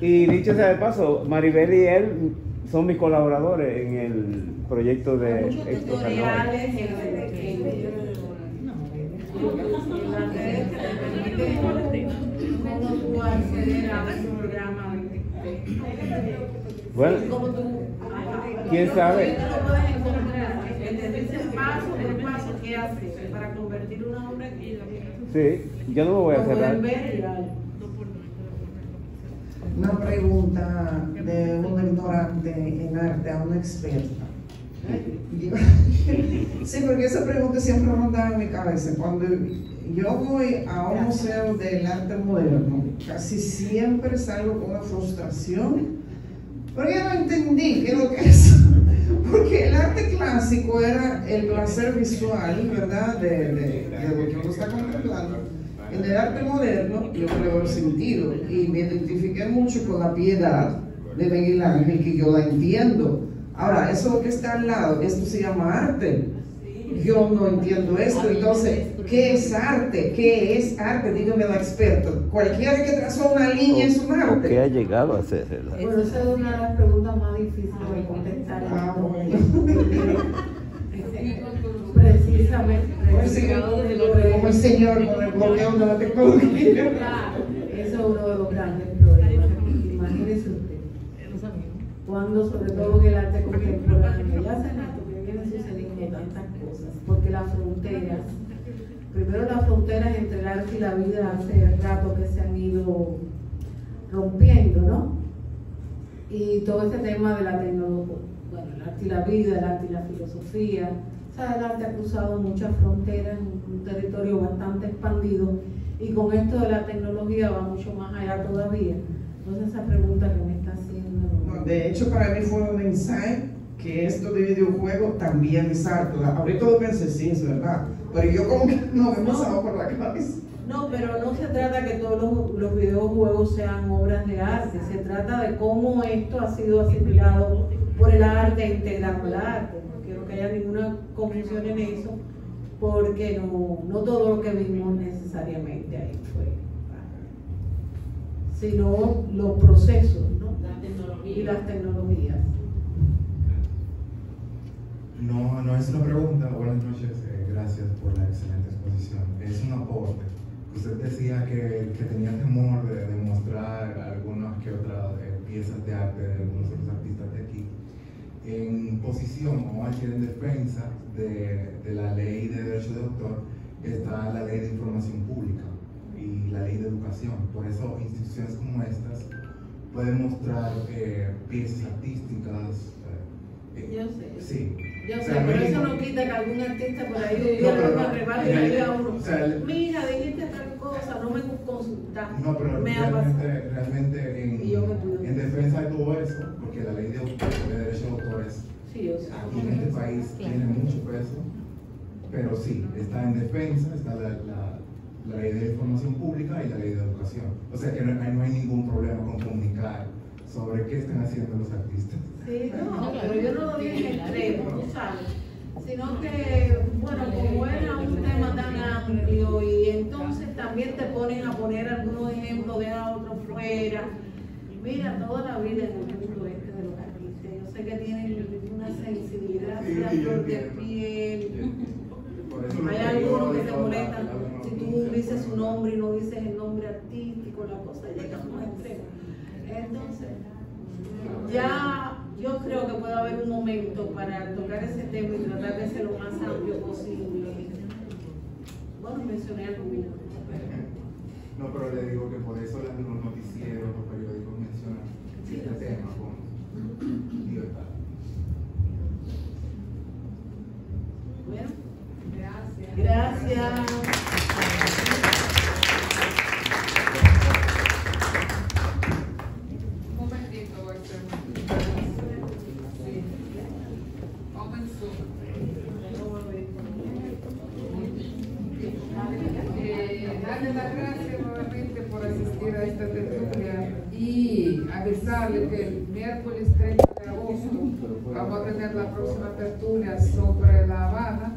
Y dicho sea de paso, Maribel y él son mis colaboradores en el proyecto de muchos tutoriales ¿Cómo tú acceder a un programa Bueno, ¿quién sabe? Lo puedes encontrar, te dice paso por paso qué hacer para convertir una obra en vida. Sí, yo no me voy a cerrar. Una pregunta de un ignorante en arte a una experta. Sí, porque esa pregunta siempre ronda en mi cabeza. Cuando yo voy a un museo del arte moderno, casi siempre salgo con una frustración, porque yo no entendí qué es lo que es. Porque el arte clásico era el placer visual, ¿verdad? De lo que uno está contemplando. En el arte moderno yo creo el sentido y me identifiqué mucho con la piedad de Miguel Ángel, que yo la entiendo. Ahora, eso lo que está al lado, esto se llama arte. Yo no entiendo esto, entonces, ¿qué es arte? ¿Qué es arte? Dígame la experta. Cualquiera que trazó una línea es un arte. ¿Qué ha llegado a ser? Bueno, esa es una de las preguntas más difíciles de contestar. Precisamente. Como el señor con el bloqueo de la tecnología. Claro, eso es uno de los grandes problemas. Imagínese usted. Cuando, sobre todo en el arte contemporáneo, ya hace rato que vienen sucediendo tantas cosas, porque las fronteras, primero las fronteras entre el arte y la vida hace rato que se han ido rompiendo, ¿no? Y todo este tema de la tecnología, bueno, el arte y la vida, el arte y la filosofía, o sea, el arte ha cruzado muchas fronteras en un territorio bastante expandido, y con esto de la tecnología va mucho más allá todavía. Entonces esa pregunta que me está haciendo... De hecho, para mí fue un insight que esto de videojuegos también es arte. Ahorita lo pensé, sí, es verdad, pero yo como que no me pasaba por la cabeza. No, pero no se trata que todos los videojuegos sean obras de arte, se trata de cómo esto ha sido asimilado por el arte e integrado al arte. No quiero que haya ninguna confusión en eso, porque no todo lo que vimos necesariamente ahí fue, sino los procesos, ¿no? Y las tecnologías. No es una pregunta, buenas noches, gracias por la excelente exposición. Es un aporte. Usted decía que tenía temor de mostrar algunas que otras piezas de arte de algunos otros artistas de aquí. En posición o en defensa de la ley de derecho de autor está la ley de información pública y la ley de educación. Por eso instituciones como estas pueden mostrar piezas artísticas. Yo sé. Sí. Yo sé, pero eso no quita que algún artista por ahí hubiera rebate y le diga a uno, mira, dijiste tal cosa, no me consultaste. No, pero realmente en defensa de todo eso, porque la ley de derecho de autores aquí en este país tiene mucho peso, pero sí, está en defensa, está la ley de información pública y la ley de educación. O sea que no hay ningún problema con comunicar sobre qué están haciendo los artistas. Sí, no, pero yo no lo dije en extremo, tú sabes, sino que, bueno, como era un tema tan amplio y entonces también te ponen a poner algunos ejemplos, deja a otros fuera. Mira, toda la vida en el mundo este de los artistas, yo sé que tienen una sensibilidad, una flor de piel. Hay algunos que se molestan si tú dices su nombre y no dices el nombre artístico, la cosa llega a un extremo. Entonces, ya yo creo que puede haber un momento para tocar ese tema y tratar de ser lo más amplio posible. Bueno, mencioné algunos. No, pero le digo que por eso los noticieros, los periódicos mencionan este tema con libertad. Bueno, gracias. Darle las gracias nuevamente por asistir a esta tertulia y avisarle que el miércoles 30 de agosto vamos a tener la próxima tertulia sobre La Habana.